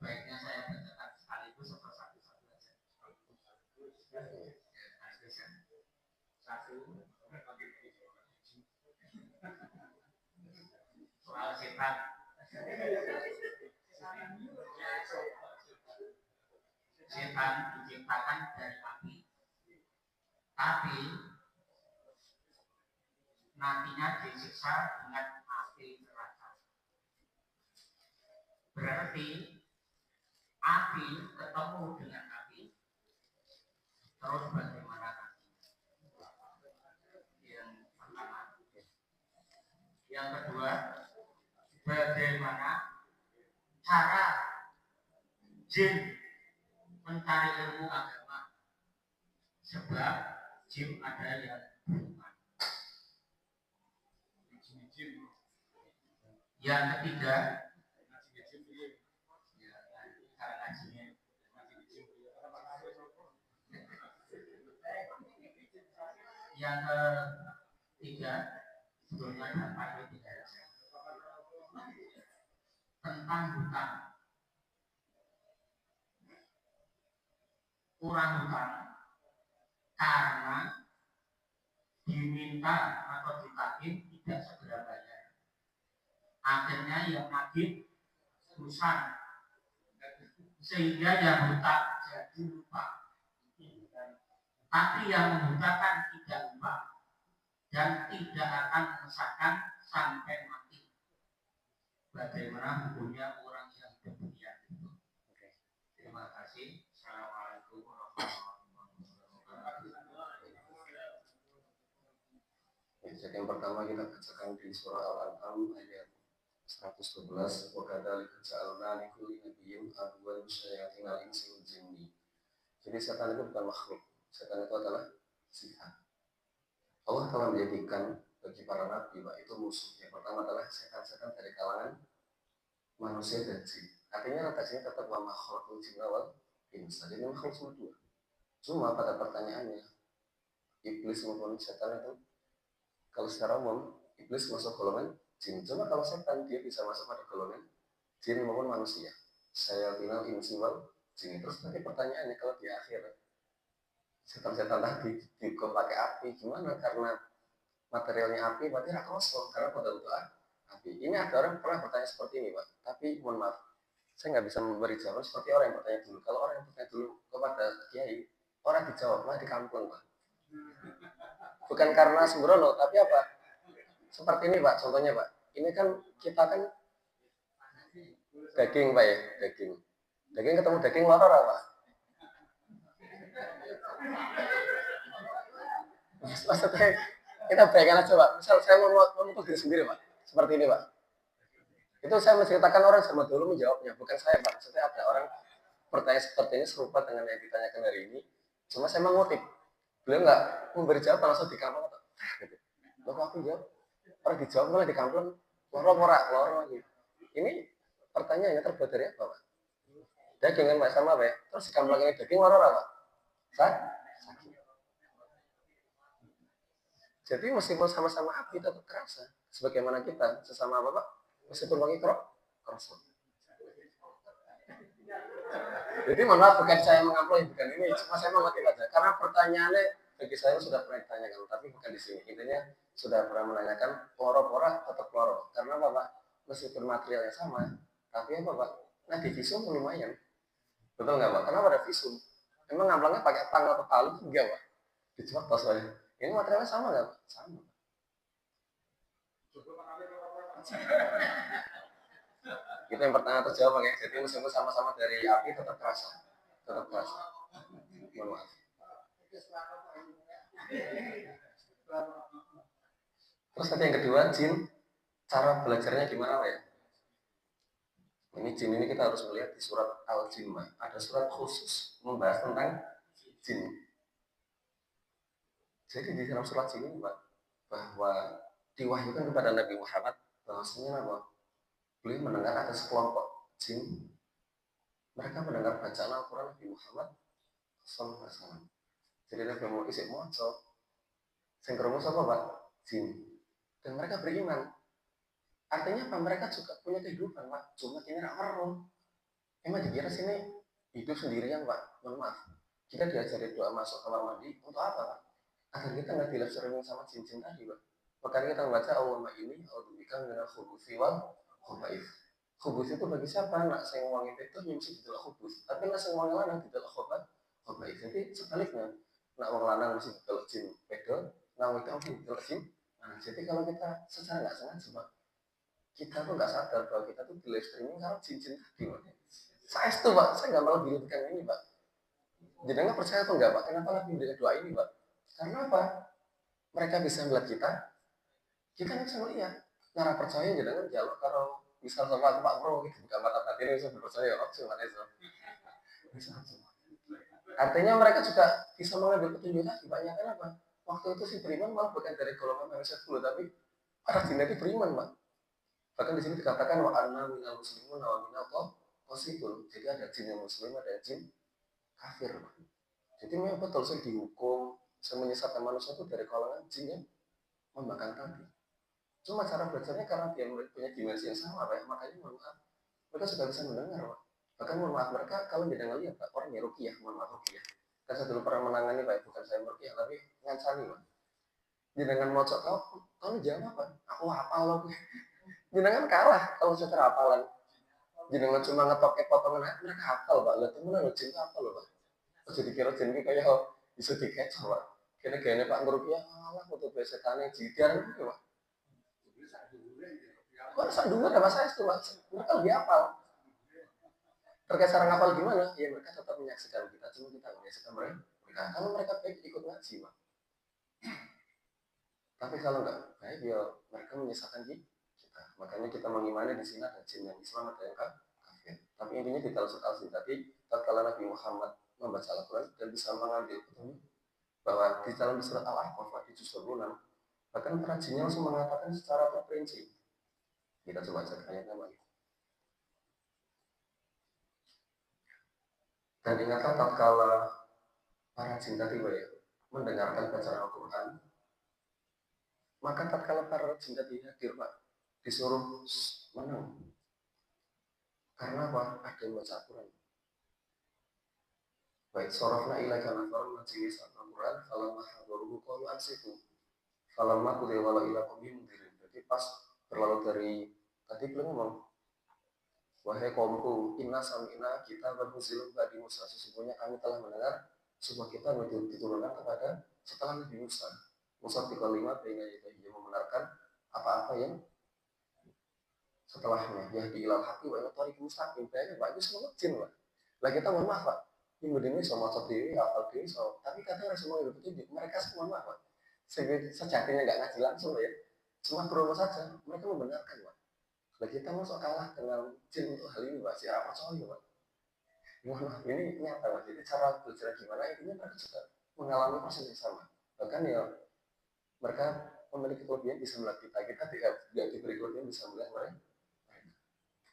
Baiknya saya bacakan sekaligus atau satu-satu saja. Satu. Soal setan. Setan diciptakan dari api, tapi nantinya disiksa dengan api neraka. Berarti api ketemu dengan api, terus bagaimana nantinya? Yang pertama. Yang kedua, bagaimana cara jin mencari ilmu agama? Sebab jin ada yang bukan. Yang ketiga, yang ketiga sebelumnya dapat tidak tentang hutang. Orang hutang karena diminta atau ditagih tidak segera bayar. Akhirnya yang nagih susah, sehingga yang hutang jadi lupa. Tapi yang menghutangkan tidak lupa dan tidak akan mengesahkan sampai mati. Bagaimana hukumnya orang yang demikian itu? Terima kasih. Assalamualaikum warahmatullahi wabarakatuh. Yang pertama kita bacakan di surah Al-An'am ayat 112. Wa kadzalika ja'alna likulli nabiyyin aduwwan syayatinal insi wal jinni. Jadi setan itu bukan makhluk. Setan itu adalah sifat. Allah telah menjadikan bagi para nabi Pak itu musuh. Yang pertama adalah setan-setan dari kalangan manusia dan jin. Artinya letaknya tetap makhluk jinna wal ins. Jadi makhluk cuma dua. Cuma pada pertanyaannya iblis maupun setan itu Kalau secara umum iblis masuk golongan jin. Cuma kalau setan dia bisa masuk pada golongan jin maupun manusia. Saya bilang insiwal jin. Terus nanti pertanyaannya kalau di akhir setan-setan tadi dihukum pakai api gimana? Karena materialnya api berarti kosong karena bentuk api. Ini ada orang pernah bertanya seperti ini, Pak. Tapi mohon maaf, saya nggak bisa memberi jawaban seperti orang yang bertanya dulu. Kalau orang yang bertanya dulu kepada kiai, orang dijawab malah dikampung, Pak. Bukan karena sembrono, tapi apa? Seperti ini, Pak. Contohnya, Pak. Ini kan kita kan daging, Pak ya, daging. Daging ketemu daging loror apa? Maksudnya kita bayangkan aja, Pak. Misal saya mau diri sendiri, Pak. Seperti ini, Pak. Itu saya menceritakan orang sama dulu menjawabnya, bukan saya, Pak. Maksudnya ada orang pertanyaan seperti ini serupa dengan yang ditanyakan hari ini. Cuma saya mengutip. Beliau nggak memberi jawaban langsung di kampung atau gitu. Loh kok aku jawab? Orang dijawab malah di kampung loro gitu. Ini pertanyaannya terbuat dari apa, Pak? Daging kan Pak sama Pak ya? Terus di kampung ini daging loro apa? Sakit. Jadi meskipun sama-sama api tetap kerasa. Sebagaimana kita sesama apa, Pak? Meskipun wangi kerasa. Jadi mohon maaf, bukan saya mengamploi, bukan ini, cuma saya mengerti aja. Karena pertanyaannya bagi saya sudah pernah ditanyakan, tapi bukan di sini. Intinya sudah pernah menanyakan poro-pora tetap poro. Karena apa, Pak? Meskipun materialnya sama, tapi apa, Pak? Nah, di visum lumayan. Betul nggak, Pak? Kenapa ada visum? Emang ngamplangnya pakai tang atau palu? Enggak, Pak. Dicoba tos saya. Ini materialnya sama nggak, Pak? Sama. Itu yang pertanyaan terjawab, ya. Jadi meskipun sama-sama dari api tetap terasa. Tetap terasa. Mohon maaf. Terus tadi yang kedua, jin. Cara belajarnya gimana, Pak ya? Ini jin ini kita harus melihat di surat Al-Jin, Pak. Ada surat khusus membahas tentang jin. Jadi di dalam surat jin ini, Pak, bahwa diwahyukan kepada Nabi Muhammad bahwasanya apa? Beliau mendengar ada sekelompok jin. Mereka mendengar bacaan Al-Quran Nabi Muhammad SAW. Jadi Nabi Muhammad isik moco. Sing krungu sapa, Pak? Jin. Dan mereka beriman. Artinya apa? Mereka juga punya kehidupan, Pak. Cuma ini rak weruh. Emang dikira sini hidup sendirian, Pak? Mohon maaf. Kita diajari doa masuk kamar mandi untuk apa, Pak? Agar kita nggak dilapsirkan sama jin-jin tadi, Pak. Makanya kita membaca Allahumma ini a'udzubika minal khubuthi wal khaba'ith. Khubus itu bagi siapa? Nak sing wong itu mesti didelok khubus. Tapi nak sing wong lanang didelok khaba'ith. Jadi sebaliknya, nak wong lanang mesti didelok jin wedok, nak wedok mesti didelok jin. Nah, jadi kalau kita secara nggak sengaja, Pak, kita tuh nggak sadar bahwa kita tuh di live streaming karena jin-jin tadi, Pak. Saya itu, Pak, saya nggak malah dirikan ini, Pak. Jadi nggak percaya atau enggak, Pak? Kenapa lagi dengan doa ini, Pak? Karena apa? Mereka bisa melihat kita nggak bisa melihat. Cara percaya jangan jaluk kalau misal sama Pak Bro gitu, bukan mata batin bisa berpercaya, oh cuma itu. Artinya mereka juga bisa mengambil petunjuk tadi. Banyak kenapa? Waktu itu si beriman malah bukan dari golongan manusia dulu, tapi para jin itu beriman, Pak. Bahkan di sini dikatakan wa anna minal muslimun wa minal qasitun. Jadi ada jin yang muslim, ada jin kafir. Jadi memang betul sih dihukum menyesatkan manusia itu dari kalangan jin yang membakar tadi. Cuma cara belajarnya karena dia punya dimensi yang sama, Pak. Makanya mohon maaf, mereka sudah bisa mendengar, Pak. Bahkan mohon maaf, mereka kalau tidak lihat, Pak, orang ya ruqyah, mohon maaf ruqyah. Kan saya dulu pernah menangani, Pak, bukan saya ruqyah, tapi ngancani, Pak. Jenengan mau cok tahu jawab apa? Aku hafal loh. Jenengan kalah kalau secara hafalan. Jenengan cuma ngetoke potongan ayat, mereka hafal, Pak. Lah temenan lo jin hafal loh, Pak. Jadi kira jin kayak bisa dikecoh, Pak. Kene-kene Pak Ruqyah, alah foto besetane jidan gitu, Pak. Kok dulu ada masa itu, Pak? Mereka lebih hafal. Terkait cara ngapal gimana? Ya mereka tetap menyaksikan kita, cuma kita menyaksikan mereka. Kalau mereka baik ikut ngaji, Pak. Tapi kalau nggak baik, ya mereka menyesatkan kita. Makanya kita mengimani di sini ada jin yang Islam, ada yang kafir. Tapi intinya di dalam surat Al-Jin tadi, tatkala Nabi Muhammad membaca Al-Quran dan bisa mengambil petunjuk bahwa di dalam surat Al-Ahqaf di juz 26, bahkan para jinnya langsung mengatakan secara terperinci. Kita coba cek ayatnya, Pak. Dan ingatlah tatkala para jin tadi, Pak, mendengarkan bacaan Al-Quran, Maka tatkala para jin tadi hadir Pak, disuruh menang. Karena apa? Ada yang baca Al-Quran. Baik, sorofna ilaika nafarum majlis Al-Quran, falamma hadaruhu qalu ansitu. Falamma qudhiya wala ila qaumihim mundirin. Jadi pas berlalu dari tadi beliau ngomong, wahai kaumku, inna sami'na kita bermuzilu badi Musa. Sesungguhnya kami telah mendengar sebuah kitab yang diturunkan kepada setelah Nabi Musa. Musa di kalimat yang membenarkan apa-apa yang setelahnya. Ya di ilal haqi wa ila tariq mustaqim. Kayaknya Pak itu semua jin Pak. Lah kita mohon maaf Pak. Minggu ini sama dewi, hafal dewi, tapi kadang semua itu petunjuk. Mereka semua maaf Pak. Sejatinya nggak ngaji langsung ya. Cuma promo saja. Mereka membenarkan Pak. Lah kita masuk kalah dengan jin untuk hal ini Pak. Siapa percaya Pak. Mohon maaf, ini nyata Pak. Jadi cara belajar gimana, intinya mereka juga mengalami proses yang sama. Bahkan ya mereka memiliki kelebihan bisa melihat kita tidak diberi kelebihan bisa melihat mereka.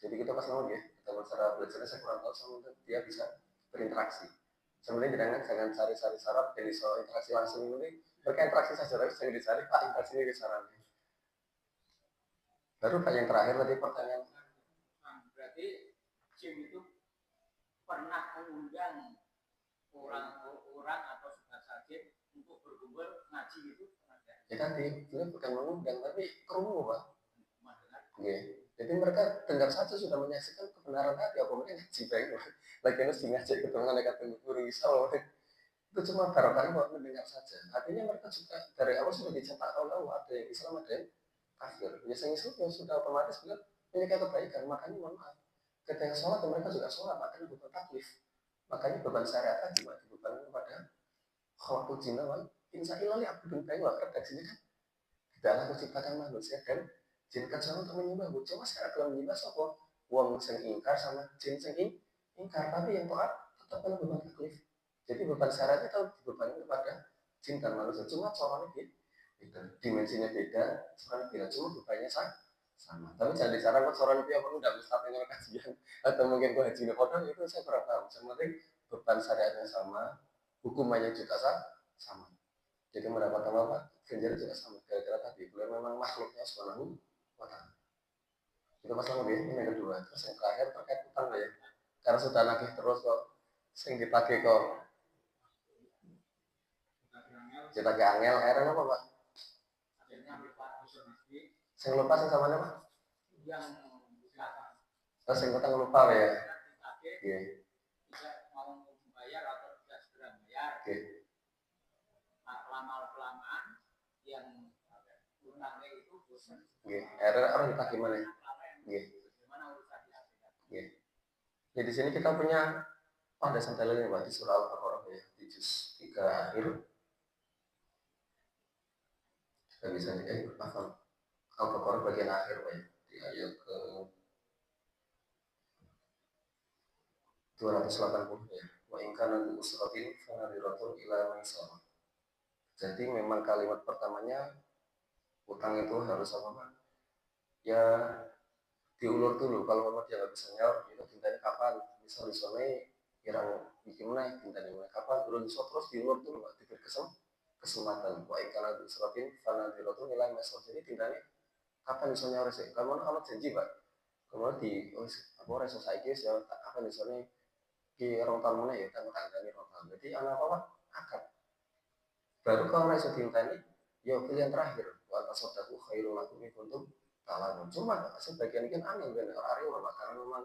Jadi kita pas lawan ya, kita cara belajarnya saya kurang tahu sama dia bisa berinteraksi. Sebenarnya jangan cari-cari syarat jadi soal interaksi langsung ini. Mereka interaksi saja tapi jangan dicari Pak interaksinya ke syaratnya. Baru Pak yang terakhir tadi pertanyaan. Berarti Jim itu pernah mengundang orang atau subjek untuk berkumpul ngaji itu? Ya tadi, beliau bukan mengundang tapi kerumuh Pak. Oke. Jadi mereka dengar saja sudah menyaksikan kebenaran tadi apa mereka ngaji baik. Lagi harus ngajak ketemu mereka guru risau. Itu cuma barokahnya buat mendengar saja. Artinya mereka juga dari awal sudah dicetak oleh Allah ada yang Islam ada yang kafir. Biasanya Islam yang sudah otomatis beliau menyukai kebaikan. Makanya mohon maaf. Ketika sholat mereka juga sholat makanya bukan taklif. Makanya beban syariat tadi dibebankan kepada khawatul jinna wal insa ilali abdun baik. Redaksinya kan tidaklah menciptakan manusia dan jin kan sama untuk menyembah. Cuma sekarang kalau menyembah siapa? Wong sing ingkar sama jin sing ingkar, tapi yang taat tetap kena beban taklif. Jadi beban syaratnya kalau dibebankan kepada jin dan manusia. Cuma caranya beda, dimensinya beda, caranya beda. Cuma bebannya sama. Tapi jangan disarankan caranya dia pun tidak mustahil dengan kajian atau mungkin ke haji kodok itu saya kurang tahu. Yang penting beban syariatnya sama, hukumannya juga sama. Jadi mendapat apa? Ganjaran juga sama. Gara-gara tadi beliau memang makhluknya subhanahu wa ta'ala. Itu masalah ya. Ini yang kedua. Terus yang terakhir terkait utang ya. Karena sudah nagih terus kok sing ditagih kok ditagih angel akhirnya apa Pak? Sing lupa sing sama Pak? Terus sing utang lupa ya. Iya. Mau membayar atau tidak segera bayar. Oke. Lama-kelamaan yang utangnya itu bosan. Oke. Akhirnya orang ditagih mana? Oke. Gimana urusan di akhirat? Oke. Ya di sini kita punya ada santalan Pak di surah Al-Baqarah ya di juz 3 akhir. Kita bisa hafal Al-Baqarah bagian akhir Pak ya, di ayat ke 280 ya. Wa in kana bi usratin fa nadhiratun ila maisarah. Jadi memang kalimat pertamanya utang itu harus apa Pak? Ya diulur dulu kalau memang dia nggak bisa nyaur itu tintanya kapan misal misalnya kirang bikin naik tintanya mulai kapan turun terus diulur dulu Pak diberi kesempatan wa ikana disratin fana dirotu nilai mesel jadi tintanya kapan bisa nyaur sih kalau amat janji Pak kalau di apa reso saiki ya apa misalnya di rong tahun mana ya kan kandani rong tahun jadi anak apa Pak akad baru kalau reso tintanya ya pilihan terakhir wa tasaddaqu khairul lakum in kuntum ta'lamun. Cuma sebagian ikan aneh benar Aryo karena memang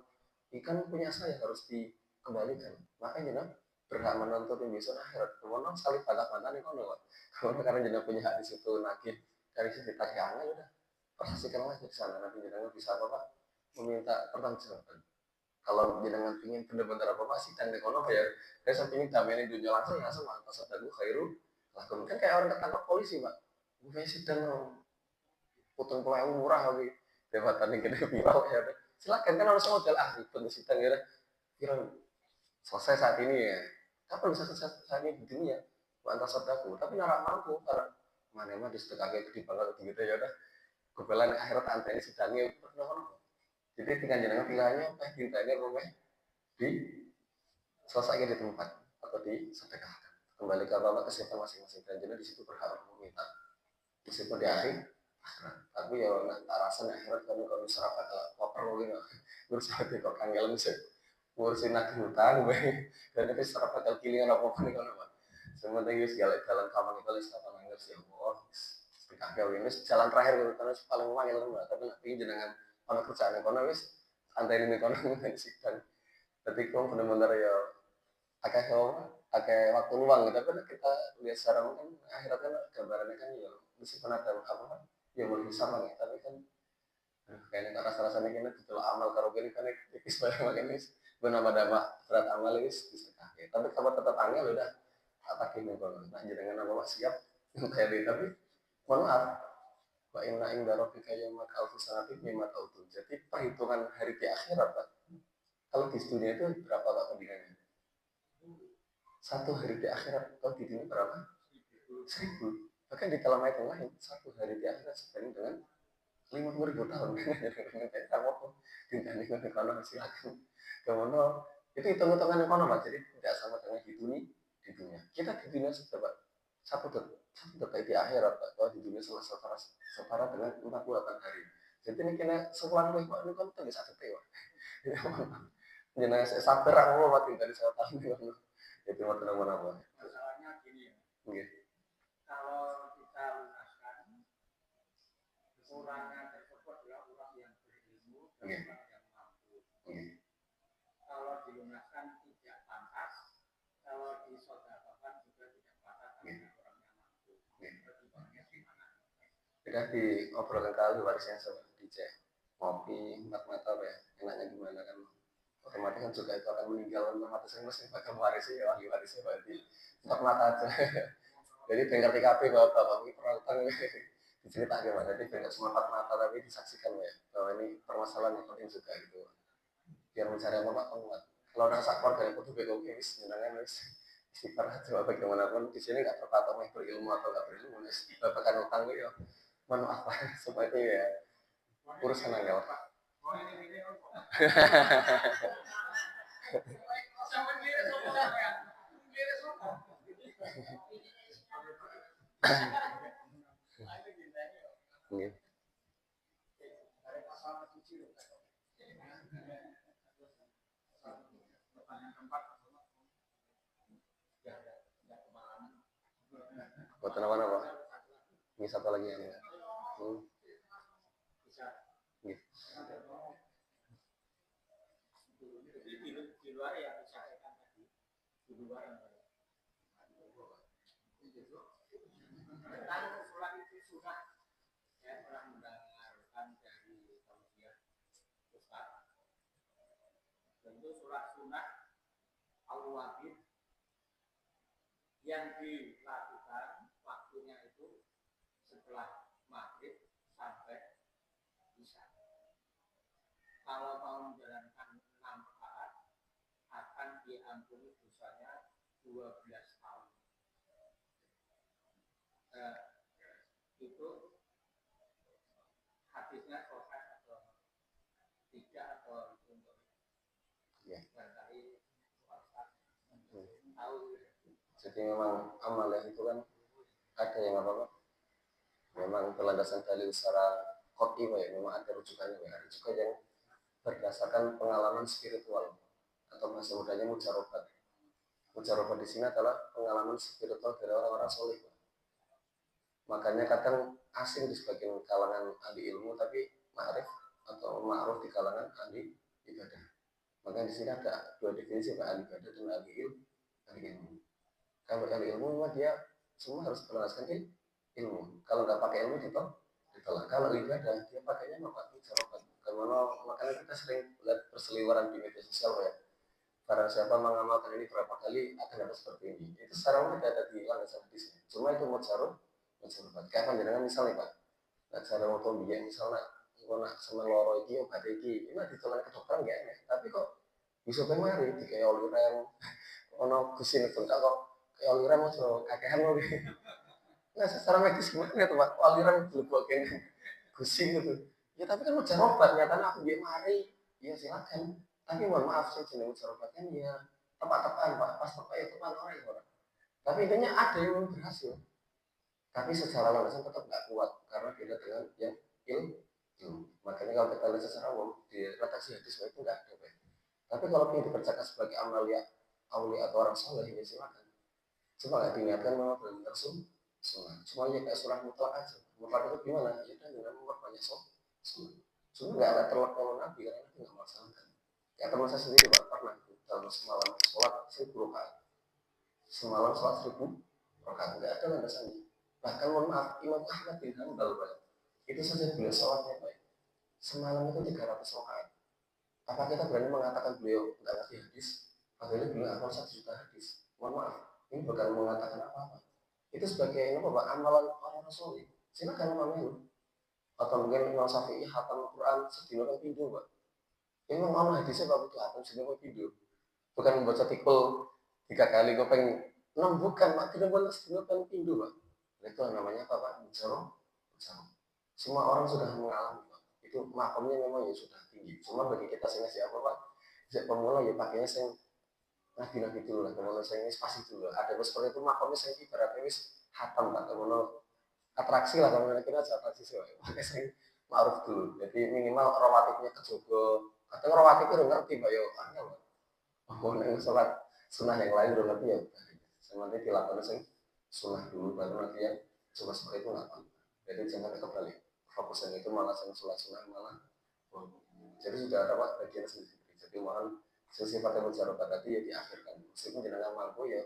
ikan punya saya harus dikembalikan. Makanya jenah berhak menuntut yang bisa akhirat. Kemudian sekali pada mantan itu loh. Kemudian karena jenah punya hak di situ nakit dari situ ditagih angel udah persasikan lagi di sana nanti jenah bisa apa Pak meminta pertanggungjawaban. Kalau jenengan ingin benar-benar apa sih dan ekonomi ya saya sampingin damai dunia langsung ya langsung atas ada khairu lakum kan kayak orang ketangkap polisi Pak gue sidang potong pelayan murah lagi jabatan yang gede viral ya silakan kan harus modal ahli sidang ya kira selesai saat ini ya kapan bisa selesai saat ini di dunia antara sodaku tapi narak mampu karena mana mah di sedekah kayak gede banget gitu ya udah kebelan akhirat antara ini sidangnya jadi tinggal jenengan pilihannya apa tintanya rumah di selesai di tempat atau di sedekah kembali ke bapak kesehatan masing-masing dan jadi di situ berhak meminta meskipun di akhir akhirat. Tapi ya nak tak rasa nek akhirat kan kalau serapat kok perlu gitu. Terus hati kok kangen sih. Ngurusin nagih hutang bae. Dan itu serapat kilingan apa pun kan apa. Sementara itu segala jalan kapan itu wis kapan nangis ya Allah. Kakek ini jalan terakhir gitu karena paling mangil kan tapi nak ingin jenengan ana kerjaan kono wis santai ini kono ngene sidang. Tapi kok bener-bener ya akeh waktu luang tapi kita lihat secara kan akhiratnya gambarannya kan ya meskipun ada apa kan ya mau bisa lah tapi kan kayaknya tak rasa-rasanya kena betul amal karo gini kan tipis banget makanya bernama-nama berat amal itu bisa kakek tapi kalau tetap angel udah apa gini kalau nah jangan apa siap kayak tapi mohon maaf wa inna inda rabbika yawma alfi sanatin mimma ta'udun jadi perhitungan hari di akhirat Pak kalau di dunia itu berapa Pak kebingungan satu hari di akhirat kalau di dunia berapa 1000 bahkan di dalam ayat yang lain satu hari di akhirat sebanding dengan 50.000 tahun kayak apa kok dibandingkan ekonomi silakan kemudian itu hitung-hitungan ekonomi jadi tidak sama dengan di dunia kita di dunia sudah Pak satu detik di akhirat Pak kalau di dunia setara dengan 48 hari jadi ini kena sebulan lebih Pak ini kan tidak satu detik Pak jadi saya sabar aku mau mati dari saya tahu itu mau tenang apa Masalahnya gini ya. okay. Kalau kita lunaskan kurangnya tersebut adalah orang yang berilmu dan orang yang mampu. Kalau dilunaskan tidak pantas, kalau disodakokan juga tidak pantas karena orang yang mampu. Pertimbangannya gimana? Kita diobrolkan kali warisnya sama DJ ngopi mata ya enaknya gimana kan otomatis kan juga itu akan meninggal otomatis kan mesti bakal warisnya ya ahli warisnya berarti mata aja jadi dengar TKP bapak ini peralatan diceritakan gimana jadi dengar semua mata tapi disaksikan ya bahwa ini permasalahan yang penting juga gitu biar mencari apa Pak penguat kalau ada sakor dari kutu BKU wis jenengan wis istighfar aja bagaimanapun di sini nggak terpatok nih berilmu atau nggak berilmu wis bapak kan utang ya mohon maaf supaya itu ya urusan angel buat apa ini satu lagi ya Di luar yang disampaikan tadi, di luar tentang sholat itu sunat. Saya pernah mendengarkan dari tausiah Ustaz. Tentu sholat sunat al-wajib yang dilakukan waktunya itu setelah maghrib sampai isya. Kalau mau menjalankan 6 rakaat akan diampuni dosanya 12 tahun. Itu hadisnya sahih atau tidak atau itu untuk barangkali tahu. Jadi memang amal itu kan ada yang apa memang berlandasan dalil secara qot'i ya memang ada rujukannya ya rujukan yang berdasarkan pengalaman spiritual atau bahasa mudanya mujarobat di sini adalah pengalaman spiritual dari orang-orang soleh makanya kadang asing di sebagian kalangan ahli ilmu tapi ma'rif atau ma'ruf di kalangan ahli ibadah makanya di sini ada dua definisi Pak ahli ibadah dan ahli ilmu kalau ahli ilmu dia semua harus berlandaskan ilmu kalau nggak pakai ilmu ditolak kalau ibadah dia pakainya apa mujarobat karena makanya kita sering lihat berseliweran di media sosial ya barang siapa mengamalkan ini berapa kali akan dapat seperti ini itu secara umum tidak ada di landasan hadis cuma itu mujarobat kayak panjenengan misalnya Pak nah cara mau biaya misalnya nak sama loro iki obat iki ini ditolak ke dokter nggak enak tapi kok bisa kemari di kayak oli rem ono kusin pun kok kayak oli rem mau kakehan loh nah secara medis gimana tuh Pak oli rem belum kayak kusin gitu ya tapi kan udah obat nyatanya aku dia mari ya silakan tapi mohon maaf saya jenis obatnya ya tepat-tepat Pak pas tepat ya tepat orang ya tapi intinya ada yang berhasil tapi secara landasan tetap nggak kuat karena beda dengan yang ilmu. Makanya kalau kita lihat secara umum di redaksi hadis itu nggak ada, Pak. Tapi kalau ingin dipercaya sebagai amalia aulia atau orang soleh, ya silakan. Cuma nggak diniatkan memang benar-benar sunnah. Cuma ya kayak surah mutlak aja. Mutlak itu gimana? Ya kan dengan memperbanyak sunnah. Cuma nggak terlak kalau Nabi karena Nabi nggak melaksanakan. Ya teman saya sendiri Pak pernah dalam semalam sholat 1000 rakaat. Semalam sholat 1000 rakaat nggak ada landasannya. Bahkan mohon maaf Imam Ahmad bin Hanbal Pak, itu saja beliau sholatnya Pak. Semalam itu 300 rakaat. Apa kita berani mengatakan beliau nggak ngerti hadis? Padahal beliau hafal 1 juta hadis. Mohon maaf, ini bukan mengatakan apa-apa. Itu sebagai apa Pak? Amalan orang Rasul. Silakan mengambil. Atau mungkin Imam Syafi'i hafal Quran sedina kan pindu Pak. Ini memang hadisnya Pak butuh hafal sedina kan pindu. Bukan membaca tikul 3 kali kau pengen 6 bukan Pak. Tidak boleh sedina kan pindu Pak. Itu namanya apa Pak? Bicara. Semua orang sudah mengalami Pak. Itu makamnya memang ya sudah tinggi. Cuma bagi kita sih siapa Pak? Sejak pemula ya pakainya saya nabi dulu lah. Kemudian saya pasti dulu. Ada seperti itu makamnya saya ibaratnya wis hatam Pak. Kemudian atraksi lah kalau kita atraksi sih pakai saya ma'ruf dulu. Jadi minimal rawatibnya kejogo. Kadang rawatib itu ngerti Pak yo angel. Oh, nek sholat sunnah yang lain udah ngerti ya. Sebenarnya dilakukan sing sunnah dulu baru nanti yang coba seperti itu nggak apa. Jadi jangan kebalik. Fokusnya itu malah yang sholat sunnah malah. Jadi sudah ada bagian sendiri. Jadi malah sifatnya mujarabah tadi ya diakhirkan. Meskipun jenengan mampu ya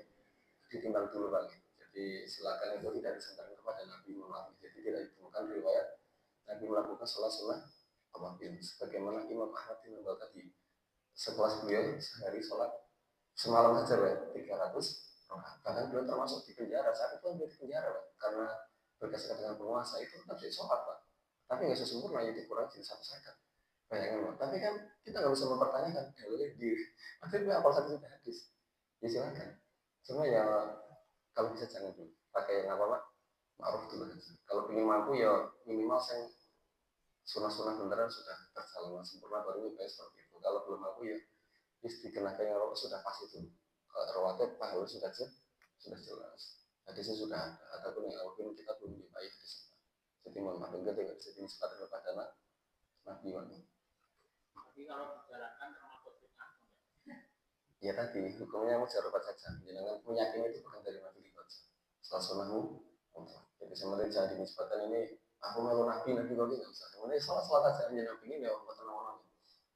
ditimbang dulu Pak. Jadi silakan itu tidak disandarkan kepada Nabi Muhammad. Jadi tidak ditemukan riwayat Nabi melakukan sholat sunnah apapun. Sebagaimana Imam Ahmad bin Hanbal tadi sekelas beliau sehari sholat semalam saja ya 300 rakaat. Bahkan beliau termasuk di penjara saat itu beliau di penjara Pak. Karena berkaitan dengan penguasa itu tetap jadi sholat Pak. Tapi nggak sesempurna ya dikurangi jadi 1 second. Bayangkan Pak. Tapi kan kita nggak bisa mempertanyakan. Ya boleh di. Akhirnya apa saja sudah hadis. Ya silakan. Cuma ya kalau bisa jangan dulu pakai yang apa Pak? Ma'ruf dulu aja. Kalau ingin mampu ya minimal saya sunah-sunah beneran sudah terjalan sempurna baru kayak seperti itu. Kalau belum mampu ya dikenakan yang sudah pasti itu. Kalau rawatib pahala sudah jelas. Hadisnya sudah ada. Ataupun yang mungkin kita belum dibayar di sana. Jadi mohon maaf enggak tidak bisa dinisbatkan kepada Nabi Muhammad. Tapi kalau dijalankan termasuk bid'ah. Ya tadi hukumnya mujarabah saja. Jangan meyakini itu bukan dari Nabi dibaca. Salah sunahmu. Jadi sebenarnya jangan dinisbatkan ini aku melu Nabi kok nggak usah. Sebenarnya salah saja Nabi ini ya bukan nama-nama.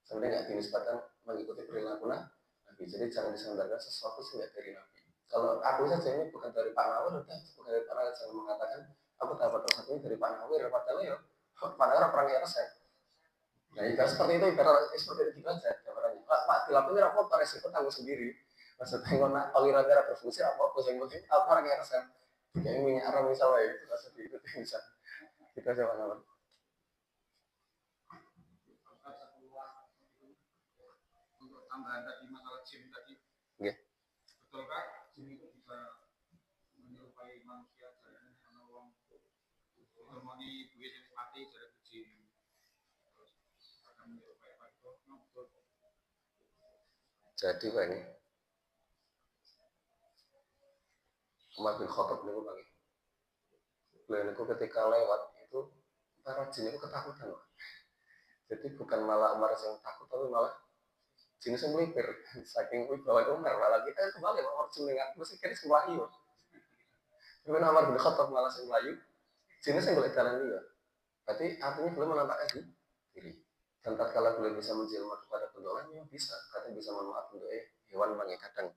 Sebenarnya nggak dinisbatkan mengikuti perilaku Nabi. Jadi jangan disandarkan sesuatu sih dari Nabi. Kalau aku saja ini bukan dari Pak Nawir, bukan dari Pak Nawir, jangan mengatakan aku dapat resepnya dari Pak Nawir, padahal ya Pak Nawir orang yang resep. Nah, ibarat seperti itu, ibarat seperti itu aja. Pak dilakukan apa resiko tanggung sendiri. Maksudnya ngono aliran darah berfungsi apa yang penting aku orang yang resep. Kayak minyak arang misalnya itu seperti itu bisa. Kita coba nama. Untuk tambahan tadi masalah jin tadi. Nggih. Betulkah jin itu bisa menyerupai manusia jalan karena wong hormoni duit yang mati dari jin terus akan menyerupai apa itu betul. Jadi Pak ini Umar bin Khattab niku Pak. Beliau niku ketika lewat itu para jin itu ketakutan Pak. Jadi bukan malah Umar yang takut tapi malah jin yang melipir. Saking wibawa Umar malah kita kembali Pak Umar jenengan mesti kira Melayu. Tapi Umar bin Khattab malah sing Melayu. Jin yang golek dalan liya. Berarti artinya beliau menampakkan diri. Dan tatkala beliau bisa menjelma kepada bentuk lainnya bisa, kadang bisa memanfaat bentuknya hewan bang kadang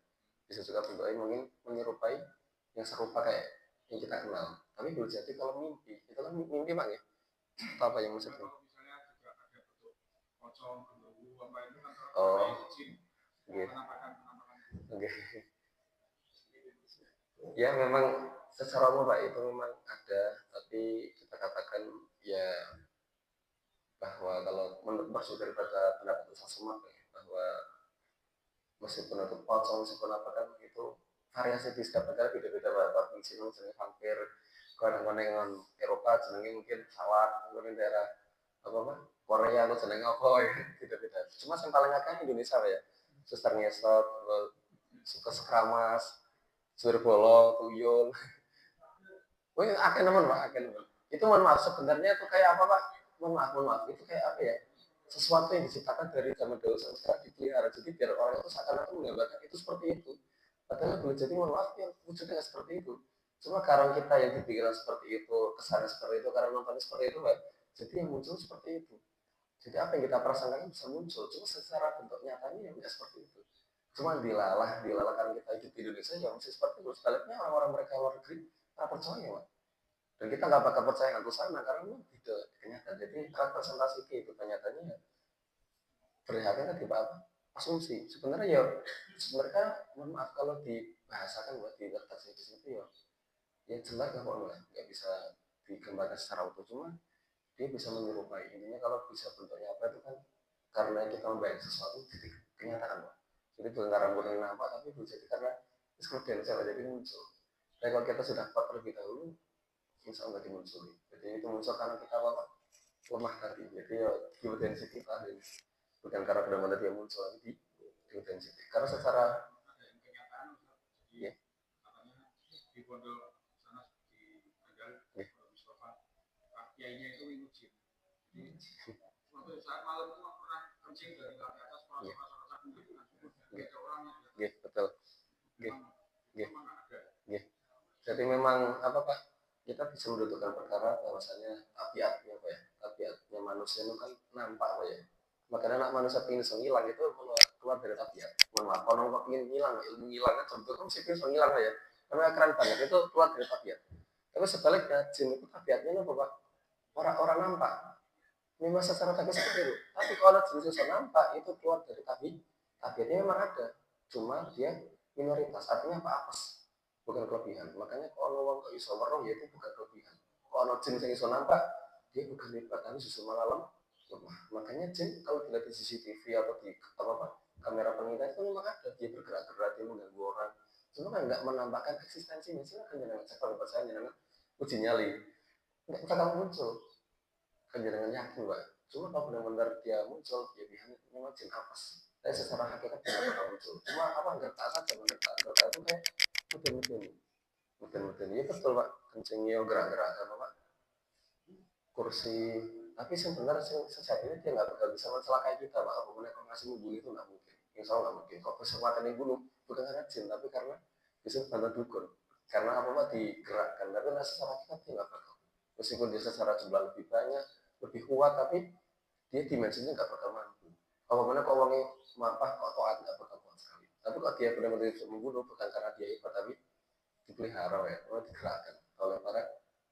bisa juga bentuknya mungkin menyerupai yang serupa kayak yang kita kenal. Tapi boleh jadi kalau mimpi, itu kan mimpi bang ya. Apa yang maksudnya? Kalau misalnya juga ada bentuk pocong, bentuk apa itu kan jin. Penampakan. Oke. Ya memang secara umum Pak itu memang ada, tapi kita katakan ya bahwa kalau menurut maksud daripada pendapat Ustaz Somad bahwa meskipun itu pocong meskipun apa kan itu variasi di setiap negara beda-beda Pak. Di sini misalnya hampir kadang-kadang Eropa jenenge mungkin pesawat, kemudian daerah apa Korea atau jenenge apa ya beda-beda. Cuma yang paling akeh Indonesia Pak ya. Suster ngesot, suka sekramas, suir bolong, tuyul. Wih, akhirnya mohon maaf, akhirnya. Itu mohon maaf sebenarnya itu kayak apa Pak? Mohon maaf, itu kayak apa ya? Sesuatu yang diciptakan dari zaman dahulu sampai sekarang dipelihara. Jadi biar orang itu seakan-akan menggambarkan itu seperti itu. Padahal boleh jadi mohon maaf yang wujudnya nggak seperti itu. Cuma karena kita yang dipikiran seperti itu, kesannya seperti itu, karena nontonnya seperti itu, Pak. Jadi yang muncul seperti itu. Jadi apa yang kita prasangka bisa muncul, cuma secara bentuk nyatanya yang nggak seperti itu. Cuma dilalah karena kita hidup di Indonesia ya masih seperti itu. Sebaliknya orang-orang mereka luar negeri nggak percaya, Pak. Dan kita nggak bakal percaya ke sana karena memang tidak kenyataan. Jadi representasi itu kenyataannya perlihatkan di apa asumsi. Sebenarnya mohon maaf kalau dibahasakan buat di letak di situ ya jelas lah kok nggak bisa digambarkan secara utuh, cuma dia bisa menyerupai. Intinya kalau bisa bentuknya apa itu kan karena kita membayangkan sesuatu jadi kenyataan, Pak. Jadi bukan karena murni nampak, tapi bisa jadi karena kemudian jadi muncul. Tapi kalau kita sudah kuat terlebih dahulu, insya Allah dimunculi. Jadi itu muncul karena kita apa? Lemah tadi. Jadi ya diutensi kita, bukan karena benar-benar dia muncul lagi di intensity. Karena secara ada yang kenyataan jadi yeah. katanya di pondok sana di Tegal Yeah. Mustafa Pak Kiainya itu ngujin. Jadi suatu saat malam itu pernah kencing dari ke atas rasa mungkin dengan ada orangnya. Yeah, betul. Memang ada. Jadi memang apa Pak? Kita bisa mendudukan perkara bahwasanya tabiatnya Pak ya. Tabiatnya manusia itu kan nampak Pak ya. Makanya anak manusia ingin ngilang itu keluar dari tabiat. Maaf, kalau kok ingin ngilang, ilmu ngilang kan sebetulnya mesti bisa ngilang ya. Karena keren banget itu keluar dari tabiat. Tapi sebaliknya jin itu tabiatnya apa Pak? Orang-orang nampak. Memang secara tabiat seperti itu. Tapi kalau jin susah nampak itu keluar dari tabiatnya memang ada. Cuma dia minoritas. Artinya apa? Apes. Bukan kelebihan. Makanya kalau orang kok iso weruh ya itu bukan kelebihan. Kalau jin sing iso nampak dia bukan hebat, tapi justru malah lemah. Makanya jin kalau dilihat di CCTV atau di kamera pengintai itu memang ada, dia bergerak-gerak, dia mengganggu orang. Cuma kan nggak menampakkan eksistensinya. Silakan jangan cek kalau percaya jangan uji nyali. Nggak bakal muncul. Kan jangan yakin Pak. Cuma kalau benar-benar dia muncul, ya memang jin apes. Tapi secara hakikat tidak bakal muncul. Cuma apa gertak saja, gertak itu kayak mungkin ya betul Pak, kencingnya gerak-gerak apa Pak, kursi. Tapi sebenarnya sejak ini dia nggak bakal bisa mencelakai kita Pak. Apapun yang masih membunuh itu nggak mungkin, insya Allah nggak mungkin. Kok kesempatan yang bunuh bukan karena jin, tapi karena bisa bantu dukun. Karena apa Pak digerakkan, tapi secara kita dia nggak bakal. Meskipun dia secara jumlah lebih banyak, lebih kuat, tapi dia dimensinya nggak bakal mampu. Apapun kok uangnya mampah, kok toat nggak bakal kuat sekali. Tapi kalau dia benar-benar bisa membunuh bukan karena dia hebat, tapi dipelihara ya, digerakkan oleh para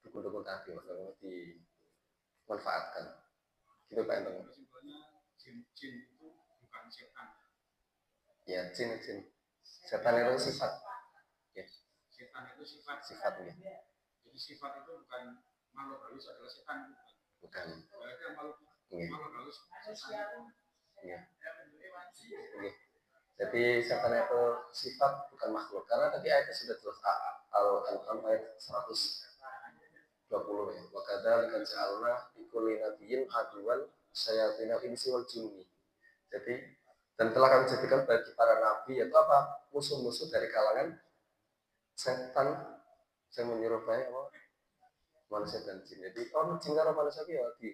dukun-dukun tadi, maksudnya dimanfaatkan. Gitu Pak Enteng. Simpelnya jin itu bukan setan. Ya, jin. Setan itu sifat. Ya. Setan itu sifat. Sifatnya. Jadi sifat itu bukan makhluk halus adalah setan. Bukan. Berarti makhluk halus setan. Iya. Jadi setan itu sifat bukan makhluk. Karena tadi ayatnya sudah jelas Al-An'am ayat 120 ya. Wa kadzalika ja'alna likulli nabiyyin aduwan syayatinal insi wal jinni. Jadi dan telah kami jadikan bagi para nabi yaitu apa? Musuh-musuh dari kalangan setan yang menyerupai apa? Manusia dan jin. Jadi jin karo manusia ya di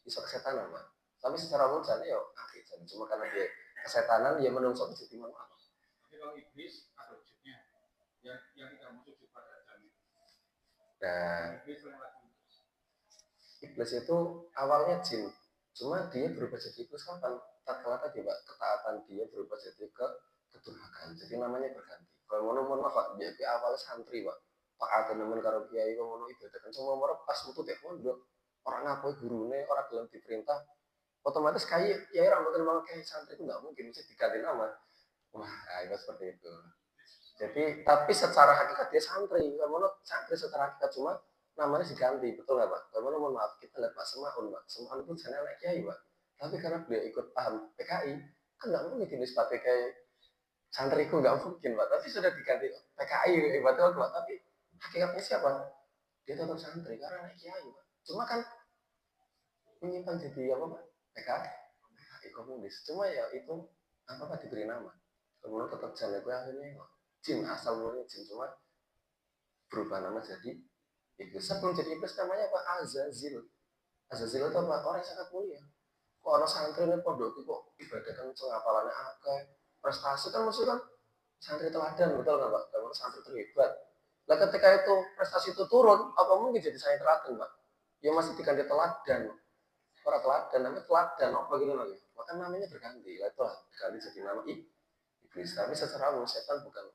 iso kesetanan Pak. Tapi secara umum jane ya akeh. Cuma karena dia kesetanan ya menungso jadi manusia. Tapi kalau iblis ada wujudnya yang tidak wujud pada Adam. Nah, iblis itu awalnya jin, cuma dia berubah jadi iblis kapan? Tatkala tadi Pak, ketaatan dia berubah jadi kedurhakaan. Jadi namanya berganti. Kalau mau Pak, dia awalnya santri Pak. Pak ada nemen karo kiai ngono ibadah kan semua pas untuk teh pondok. Orang ngapoi gurune, orang gelem diperintah, otomatis kayak ya rambutnya memang kayak santri itu nggak mungkin bisa diganti nama. Wah, itu seperti itu. Jadi tapi secara hakikat dia santri, kalau santri secara hakikat cuma namanya diganti, betul nggak Pak? Kalau mohon maaf kita lihat Pak Semaun, Pak Semaun itu sana anak kiai Pak. Tapi karena beliau ikut paham PKI, kan nggak mungkin dinisbati kayak santriku nggak mungkin Pak. Tapi sudah diganti PKI betul Pak. Tapi hakikatnya siapa? Dia tetap santri karena anak kiai Pak. Cuma kan menyimpang jadi apa Pak? PKI komunis. Cuma ya itu apa Pak diberi nama. Kemudian tetap jalan gue akhirnya jin asal mulanya jin cuma berubah nama jadi Iblis sebelum jadi iblis namanya apa? Azazil. Azazil itu apa? Orang yang sangat mulia. Kok orang santri ini pondok kok ibadah kan pengapalannya akeh, prestasi kan maksudnya kan santri teladan, betul nggak Pak? Kalau santri terhebat. Nah ketika itu prestasi itu turun, apa mungkin jadi santri teladan Pak? Ya masih diganti teladan. Orang teladan, namanya teladan, apa gitu lagi? Maka namanya berganti, lah itu ganti jadi nama iblis. Tapi secara umum setan bukan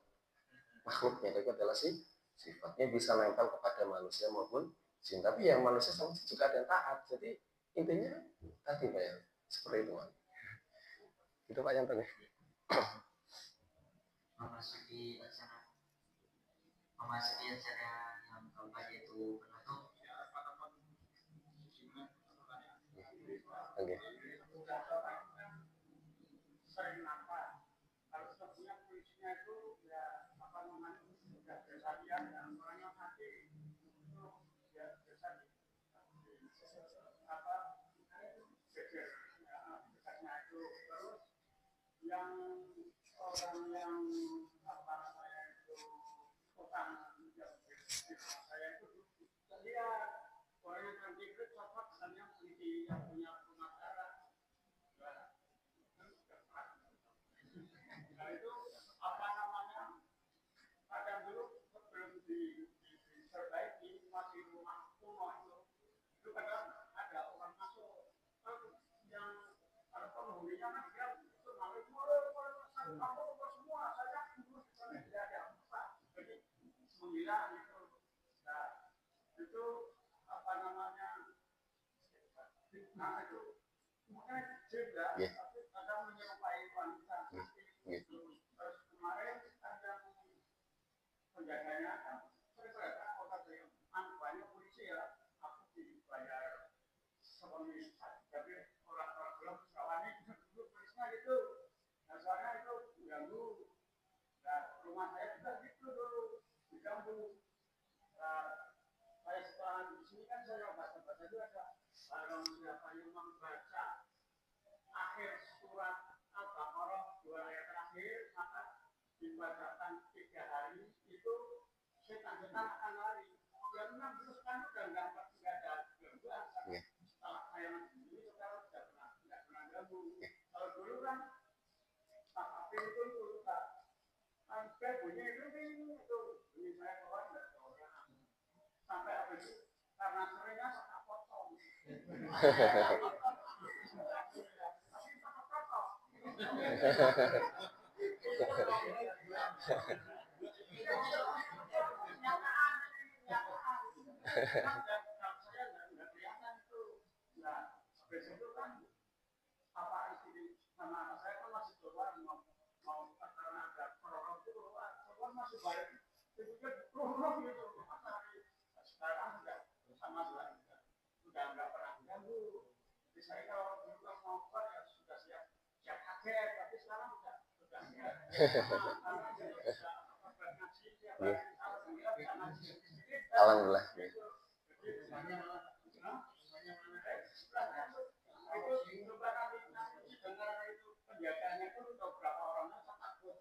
makhluknya, tapi adalah sifatnya bisa nempel kepada manusia maupun jin. Tapi yang manusia sama jin juga ada yang taat. Jadi intinya tadi Pak ya, seperti itu Pak. Itu Pak yang tadi. memasuki acara yang keempat yaitu penutup. Oke. Sering apa? Kalau sebetulnya kuncinya itu ya apa namanya sudah kesadaran dan orangnya nanti itu ya kesadaran apa seger dekatnya itu terus yang orang yang apa namanya itu utang yang saya itu dia orang yang terlibat cocok dengan yang punya rumah tangga. Nah itu apa namanya kadang dulu sebelum diperbaiki masih rumah kuno itu kadang ada orang masuk yang ada penghuninya kan dia itu malu kamu semua saya dulu tidak ada apa jadi mengira itu nah itu apa namanya nah itu mungkin juga tapi kadang menyerupai wanita terus kemarin ada penjaganya kan ternyata kota banyak polisi ya aku dibayar sebagai tapi orang-orang belum kawannya dulu polisnya gitu nah soalnya itu ganggu nah rumah saya juga gitu dulu diganggu saya setelah di sini kan saya baca-baca juga ada barang siapa yang membaca akhir surat Al-Baqarah 2 ayat terakhir maka dibacakan 3 hari itu setan-setan akan lari ya memang terus kan udah nggak ada gangguan setelah saya ini sekarang nggak pernah ganggu kalau dulu kan HP itu sampai bunyi itu bunyi saya keluar nggak ada orang sampai apa itu karena seringnya saya potong saya kalau dulu mau keluar ya sudah siap kaget tapi sekarang sudah Alhamdulillah. Penjaganya itu berapa orangnya takut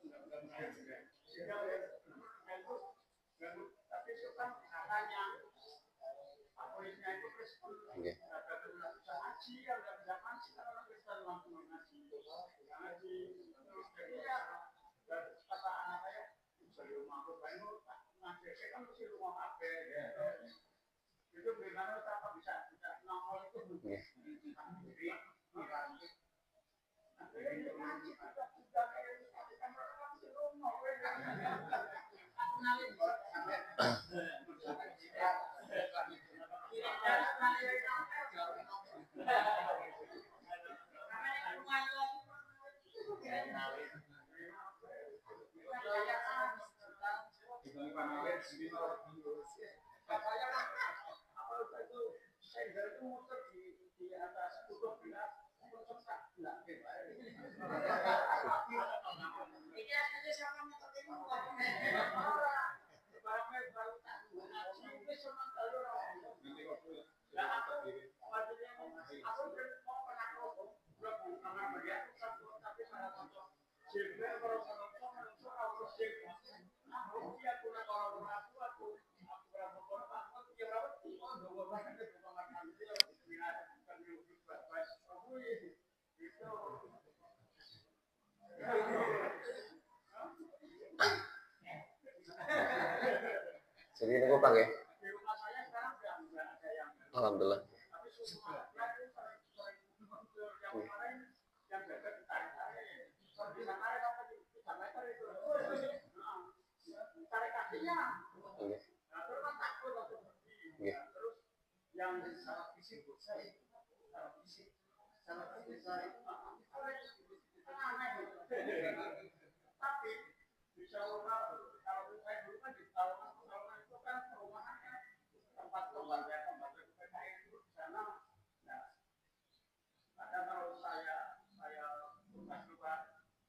tapi itu kan katanya polisnya itu Kristen nggak bisa ngaji ya nggak bisa ngaji karena orang Kristen langsung ngaji jadi ya kata anak saya bisa di rumah aku banyak ngaji kan mesti rumah HP itu bagaimana cara bisa nongol itu di atas kutub gelas Pak ya. Di rumah saya sekarang nggak ada yang. Alhamdulillah. Tapi semua yang kemarin yang jaga ditarik-tarik. Kalau bisa narik apa di 3 meter itu. Tarik kakinya. Iya. Nah, terus kan takut waktu pergi. Iya. Terus yang salah fisik saya salah fisik saya tapi bisa kalau saya dulu kan di tahun itu kan perumahannya tempat pembangunan PKI itu di sana. Nah, kadang kalau saya keluar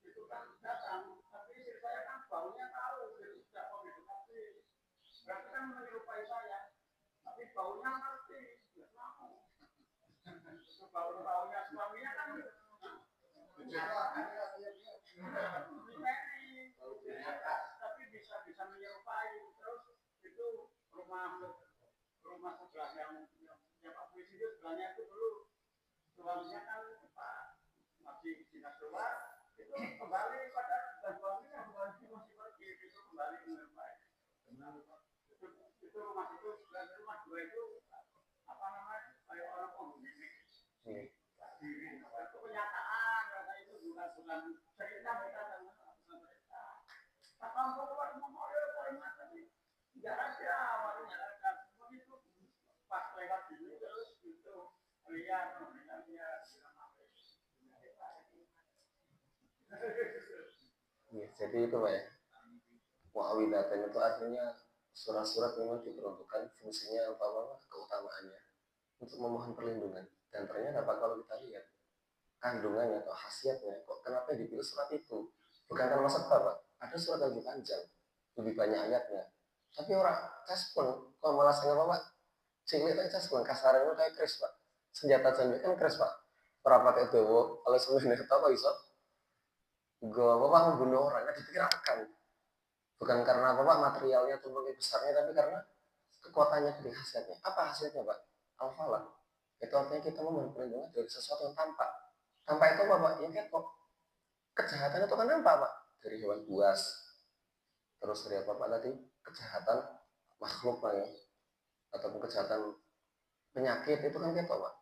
itu kan datang, tapi istri saya kan baunya tahu, jadi tidak mau didekati. Berarti kan menyerupai saya, tapi baunya ngerti, nggak mau. Baunya suaminya kan tapi bisa menyerupai. Terus itu rumah sebelah yang Pak Polisi itu sebelahnya itu dulu suaminya kan Pak masih dinas luar itu kembali pada suaminya masih pergi itu kembali menyerupai. Itu rumah itu sebelah rumah dua itu apa namanya kayak orang penghuni. Itu kenyataan karena itu bukan cerita kita dan kalau keluar mau nggak ada warungnya ada begitu pas lewat sini terus itu lihat Ya, jadi itu Pak ya. Muawwidatan itu artinya surat-surat memang diperuntukkan fungsinya apa keutamaannya untuk memohon perlindungan. Dan ternyata Pak kalau kita lihat kandungannya atau khasiatnya kok kenapa dipilih surat itu? Bukan karena maksud Pak. Ada surat yang lebih panjang, lebih banyak ayatnya. Tapi orang caspun kok malah sengaja Pak. Cilik tak caspun kasarnya kayak keris Pak. Senjata janji kan keris Pak. Orang pakai dewo kalau sebenarnya ketawa iso gue bapak membunuh orang kan dipikirkan bukan karena bapak materialnya atau lebih besarnya tapi karena kekuatannya dari khasiatnya. Apa hasilnya Pak? Al-falah. Itu artinya kita memohon perlindungan dari sesuatu yang tampak. Tampak itu apa Pak? Ya ketok. Kejahatan itu kan nampak Pak. Dari hewan buas. Terus dari apa Pak tadi? Kejahatan makhluk Pak ya. Ataupun kejahatan penyakit itu kan ketok Pak.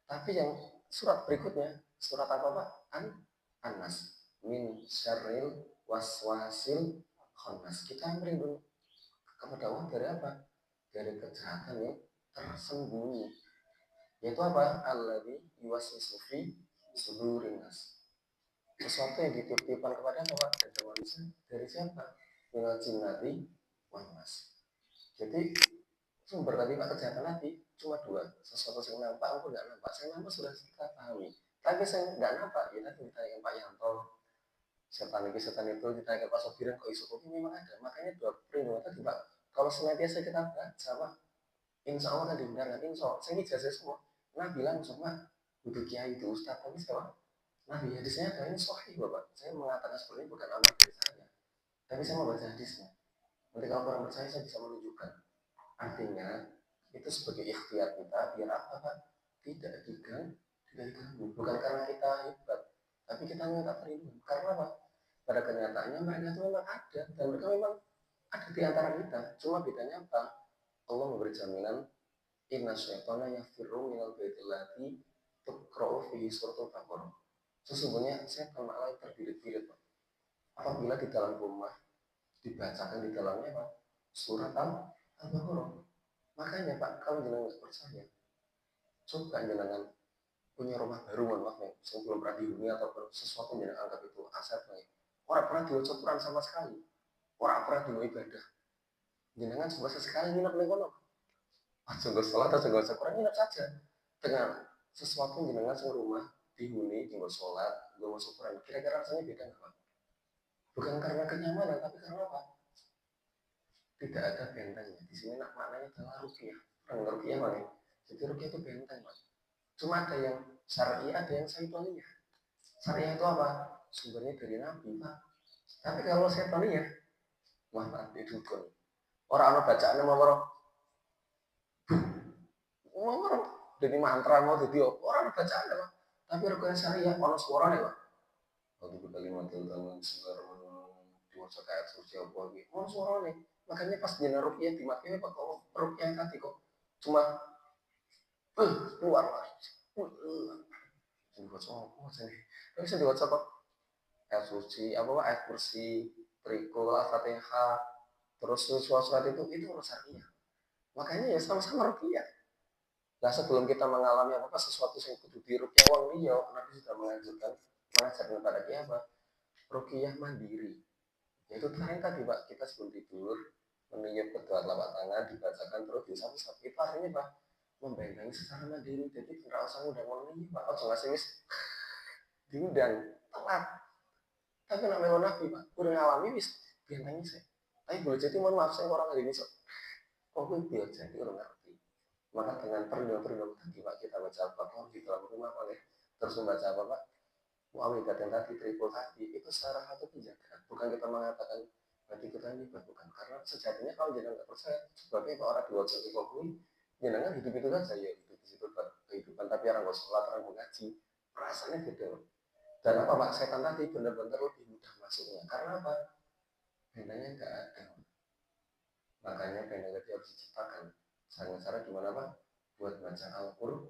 Tapi yang surat berikutnya, surat apa Pak? An-Nas. Min syarril waswasil khannas. Kita berlindung kepada Allah dari apa? Dari kejahatan yang tersembunyi. Yaitu apa? Alladzi yuwaswisu fi sudurin nas. Sesuatu yang dititipkan kepada apa? Dari manusia. Dari siapa? Minal jinnati wan nas. Jadi sumber tadi Pak kejahatan tadi cuma dua. Sesuatu yang nampak maupun nggak nampak. Saya nampak sudah kita pahami. Tapi saya nggak nampak. Ya tadi ditanya Pak Yanto. Setan itu ditanya Pak Sofiran kok isu kopi memang ada. Makanya dua perlindungan tadi Pak. Kalau senantiasa kita baca Pak, insya Allah tadi benar kan? Insya Allah saya ijazah semua. Nah bilang cuma duduk kiai itu ustaz tapi siapa? Nabi hadisnya ada ini sahih Bapak. Saya mengatakan seperti ini bukan amal dari saya. Tapi saya mau baca hadisnya. Nanti kalau orang percaya saya bisa menunjukkan. Artinya itu sebagai ikhtiar kita biar apa Pak? Tidak diganggu. Bukan karena kita hebat, tapi kita minta perlindungan. Karena apa? Pada kenyataannya mereka itu memang ada dan mereka memang ada di antara kita. Cuma bedanya apa? Allah memberi jaminan inna syaitana yafirru minal baitil lati tuqra'u fihi suratul baqarah. Sesungguhnya setan malah terbirit-birit Pak. Apabila di dalam rumah dibacakan di dalamnya Pak surat Al-Baqarah. Makanya Pak kalau jenengan percaya, coba jenengan punya rumah baru mohon maaf nih, sebelum pernah dihuni ataupun sesuatu yang anggap itu aset nih. Orang pernah diwaca Quran sama sekali. Orang pernah dulu ibadah. Jenengan coba sesekali nginep ning kono. Aja nggo salat atau nggo Quran nginep saja. Dengan sesuatu jenengan sing rumah dihuni, nggo salat, nggo maca Quran. Kira-kira rasanya beda enggak Pak? Bukan karena kenyamanan, tapi karena apa? Tidak ada bentengnya. Di sini maknanya adalah ruqyah. Orang ruqyah mana? Jadi ruqyah itu benteng Pak. Cuma ada yang syar'i, ada yang syaitoniah. Syariah itu apa? Sumbernya dari Nabi Pak. Tapi kalau syaitoniah, Muhammad itu dukun. Orang bacaan mau dari mantra mau jadi orang bacaan apa? Tapi ruqyah syariah ono suarane Pak. Waktu kalimat tentang segar diwaca kayak suci apa gitu. Ono suarane. Makanya pas jenazah rupiah di mati kok rupiah tadi kok cuma keluar lah. Dibaca apa sih? Tapi bisa dibaca kok ayat suci, apa ayat kursi, triko, Al-Fatihah, terus surat itu syariah. Makanya ya sama-sama rupiah. Nah sebelum kita mengalami apa sesuatu yang kudu di rupiah uang dia, Nabi sudah mengajarkan kepada kita apa? Rukiah mandiri. Yaitu tadi Pak, kita sebelum tidur meniup kedua telapak tangan dibacakan terus disap-sap. Itu artinya Pak membentengi secara mandiri. Jadi tidak usah udah ngomongin Pak. Oh jangan sih diundang telat. Tapi nak melon Nabi Pak, udah ngalami wis bentengi saya. Tapi boleh jadi mohon maaf saya orang hari ini sok. Kok gue biar jadi orang ngerti. Maka dengan perlindungan tadi Pak kita baca Al-Fatihah di dalam rumah Pak ya. Terus membaca apa Pak? Muawidah yang tadi, triple tadi, itu secara satu penjagaan. Bukan kita mengatakan berarti kita ini bukan. Karena sejatinya kalau jangan nggak percaya, sebabnya kalau orang dua jadi kokui, jangan hidup itu saja ya hidup di situ kehidupan. Tapi orang nggak sholat, orang mengaji, rasanya beda. Dan apa Pak setan tadi benar-benar lebih mudah masuknya. Karena apa? Bendanya nggak ada. Makanya benda tadi harus diciptakan. Cara gimana Pak? Buat baca Al-Qur'an.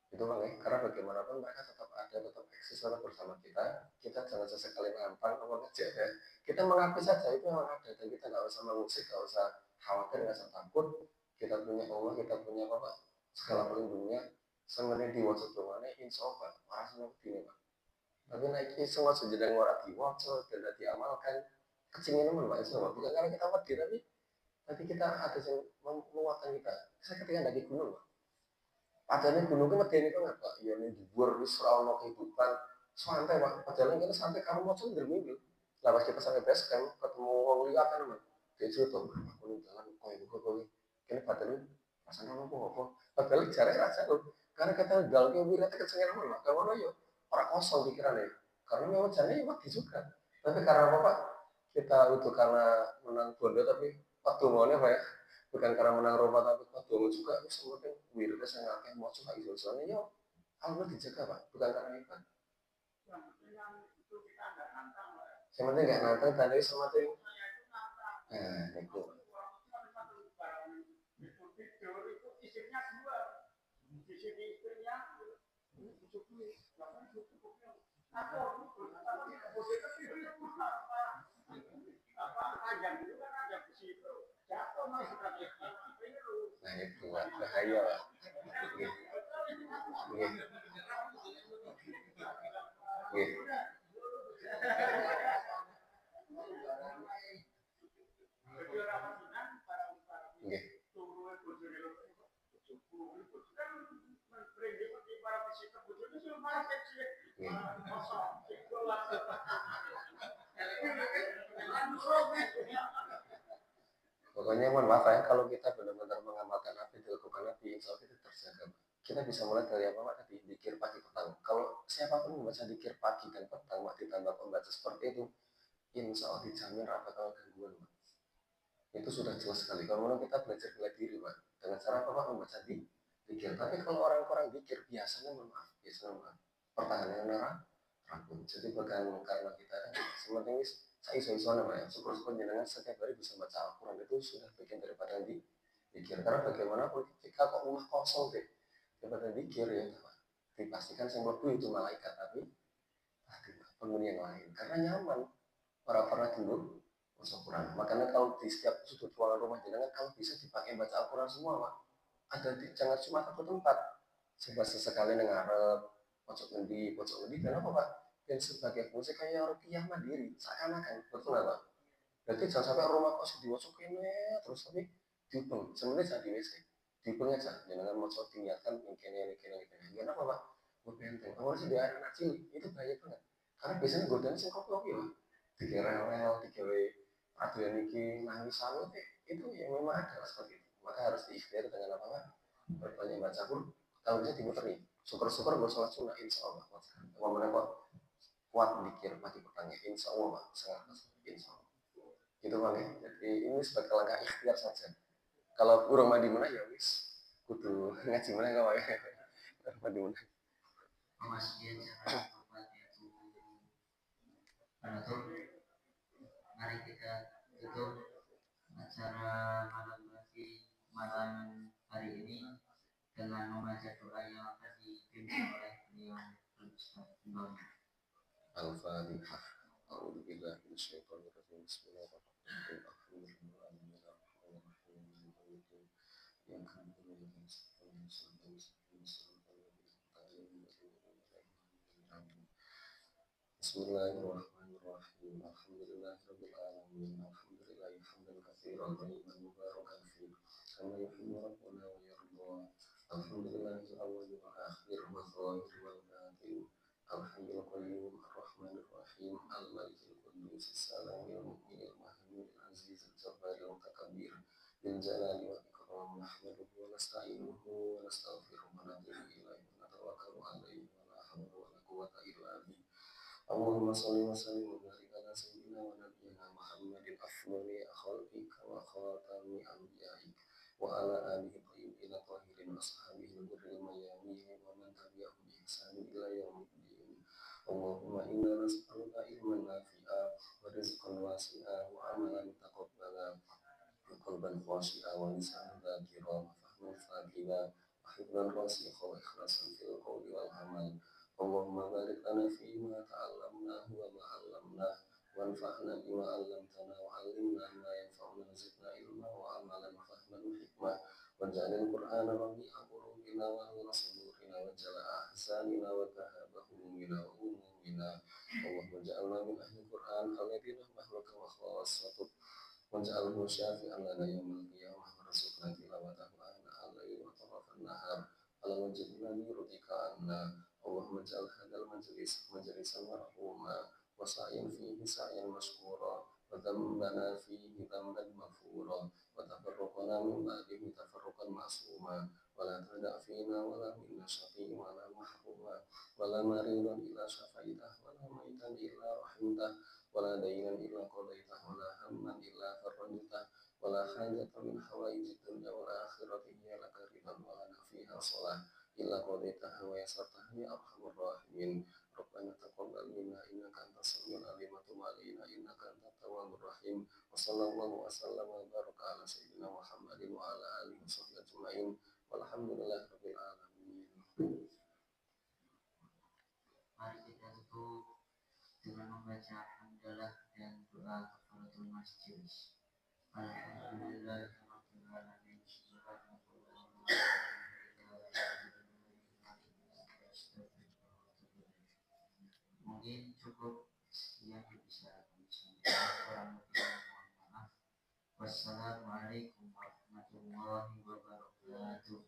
Itu Bang ya, karena bagaimanapun mereka tetap ada, tetap eksis, tetap bersama kita jangan sesekali nampang apa aja ya. Kita mengakui saja itu memang ada dan kita nggak usah mengusik, nggak usah khawatir, nggak usah takut. Kita punya Allah, kita punya apa segala pelindungnya. Sebenarnya di WhatsApp doangnya insya Allah rasanya begini Pak. Tapi naik semua sejedang orang di WhatsApp dan diamalkan kecingin teman Pak insya Allah. Bukan karena kita mati tapi kita ada yang menguatkan kita. Saya ketika dari gunung Pak. Padahal gunung itu medeni banget Pak. Ya ini dhuwur wis ora ono kehidupan santai Pak. Padahal kita sampai kamu mau sendiri minggu. Lah pas kita sampai base camp ketemu wong liya kan Mas. Dia cerita, aku ning jalan koyo kene padahal rasane ono apa-apa. Padahal jare rasa lho. Karena kita gal ke wilayah kecengen Pak. Kalau yo ora kosong pikirannya. Karena memang jane mati juga. Tapi karena apa Pak? Kita itu karena menang bondo tapi waktu maunya Pak ya. Bukan karena menang Roma tapi Padomo juga sebenarnya wirda saya ngapain mau coba itu soalnya yo Allah dijaga Pak bukan karena itu yang penting nggak nantang tadi sama tuh itu nah itu bahaya Pak. Pokoknya mohon maaf ya kalau kita benar-benar mengamalkan apa yang dilakukan Nabi insya Allah itu terjaga. Kita bisa mulai dari apa Pak tadi dikir pagi petang. Kalau siapapun membaca dikir pagi dan petang Pak ditambah pembaca seperti itu insya Allah dijamin apa kalau gangguan Pak. Itu sudah jelas sekali. Kalau kita belajar bela diri Pak dengan cara apa Pak membaca dikir. Tapi kalau orang-orang dikir biasanya pertahanannya merah rapuh. Jadi bukan karena kita sebenarnya saya iso-iso namanya syukur-syukur jenengan setiap hari bisa baca Al-Quran itu sudah bagian daripada dikir karena bagaimanapun ketika kok rumah kosong deh daripada dikir ya dipastikan yang mlebu itu malaikat tapi penghuni yang lain karena nyaman para dulu baca Quran makanya kalau di setiap sudut ruangan rumah jenengan kalau bisa dipakai baca Al-Quran semua Pak ada jangan cuma satu tempat coba sesekali ngarep pojok ngendi kenapa Pak dan sebagai fungsi kayak rupiah mandiri seakan-akan betul nggak Pak? Berarti jangan sampai rumah kos dimasukin terus tapi dihitung sebenarnya jadi WC dihitung aja jangan mau coba diingatkan ini kenapa Pak? Gue benteng awalnya sih di air kecil itu bahaya banget karena biasanya godaan sih kopi Pak dikira rel dikira aduan iki nangis sama itu yang memang ada seperti itu maka harus diikhtiar dengan apa Pak? Berbanyak baca pun kalau bisa dimuterin syukur-syukur gue sholat sunnah insya Allah mau menepot kuat dikir pagi petangnya insya Allah Pak sangat insya Allah gitu Bang ya jadi ini sebagai langkah ikhtiar saja kalau kurang mandi mana ya wis kudu ngaji mana kau ya mandi mana Masjid jangan lupa yaitu penutup. Mari kita tutup acara malam hari ini dengan membaca doa yang akan dipimpin oleh beliau Ustaz Ibrahim. Al-Fatihah. A'udzu billahi minasyaitonir rajim. Bismillahirrahmanirrahim. Bismillahirrahmanirrahim. Alhamdulillahirabbil alamin. Alhamdulillahi hamdan katsiran tayyiban mubarakan fihi. Kama yuhibbu rabbuna wa yarda. Alhamdulillahil awwal wal akhir wal zahir wal batin. Al-Hayyul Qayyum Ar-Rahmanir Rahim Al-Malikil Quddus As-Salamil Mu'minil Muhaiminil Azizil Jabbaril Mutakabbir Bil Jalali wal Ikram. Nahmaduhu wa nasta'inuhu wa nastaghfiruh wa natubu ilaihi wa natawakkalu alaihi wa la hawla wa la quwwata illa billah. Allahumma shalli wa sallim wa barik ala sayyidina wa nabiyyina Muhammadin afdali khalqika wa khatami anbiya'ik wa ala alihi thayyibin tahirin wa ashabihi al-ghurril mayamin wa man tabi'ahum bi ihsan ila yaumiddin. Allahumma inna nas'aluka ilman nafi'a wa rizqan wasi'a wa amalan taqabbala wa qalban khashi'a wa lisanan dzakira wa fahman faqila wa hifdhan rasikha wa ikhlasan fil qawli wal amal. Allahumma barik lana fima ta'allamnahu wa ma 'allamnahu wanfa'na bima 'allamtana wa 'allimna ma yanfa'una wa zidna ilma wa amalan wa fahman wa hikmah waj'alil qur'ana rabi'a qulubina wa nura sudurina wa jala'a ahzanina wa dhahaba humumina wa umumina. Allahumma ja'alna min ahli qur'an alladhina mahluka wa khassatuh waj'alhu syafi'an lana yawmal qiyamah warzuqna tilawatahu ana al-layli wa tarafan nahar ala wajhi alladhi yurdika anna. Allahumma ja'al hadzal majlisan marhuma wa sa'yan fihi sa'yan mashkura wa dhanbana fihi dhanban maghfura wa tafarruqana min ba'dihi tafarruqan ma'suma wa la tada' fina wa la minna shaqiyyan wa la mahruma wa la maridan illa shafaitah wa la maitan illa rahimtah wa la daynan illa qadaitah wa la hamman illa farajtah wa la hajatan min hawaijid dunya wal akhirati hiya laka ridan wa lana fiha shalah illa qadaitaha wa yasartaha ya arhamar rahimin. Rabbana taqabbal minna innaka antas samiul alim wa tub alaina innaka antat tawwabur rahim. Wa sallallahu wa sallama wa baraka ala sayyidina Muhammadin wa ala alihi wa sahbihi ajma'in. Walhamdulillahirabbil alamin. Mari kita tutup dengan membaca hamdalah dan doa kafaratul masjid. Alhamdulillahirabbil alamin. Mungkin cukup sekian yang bisa kami sampaikan. Kurang lebih mohon maaf. Wassalamualaikum warahmatullahi wabarakatuh.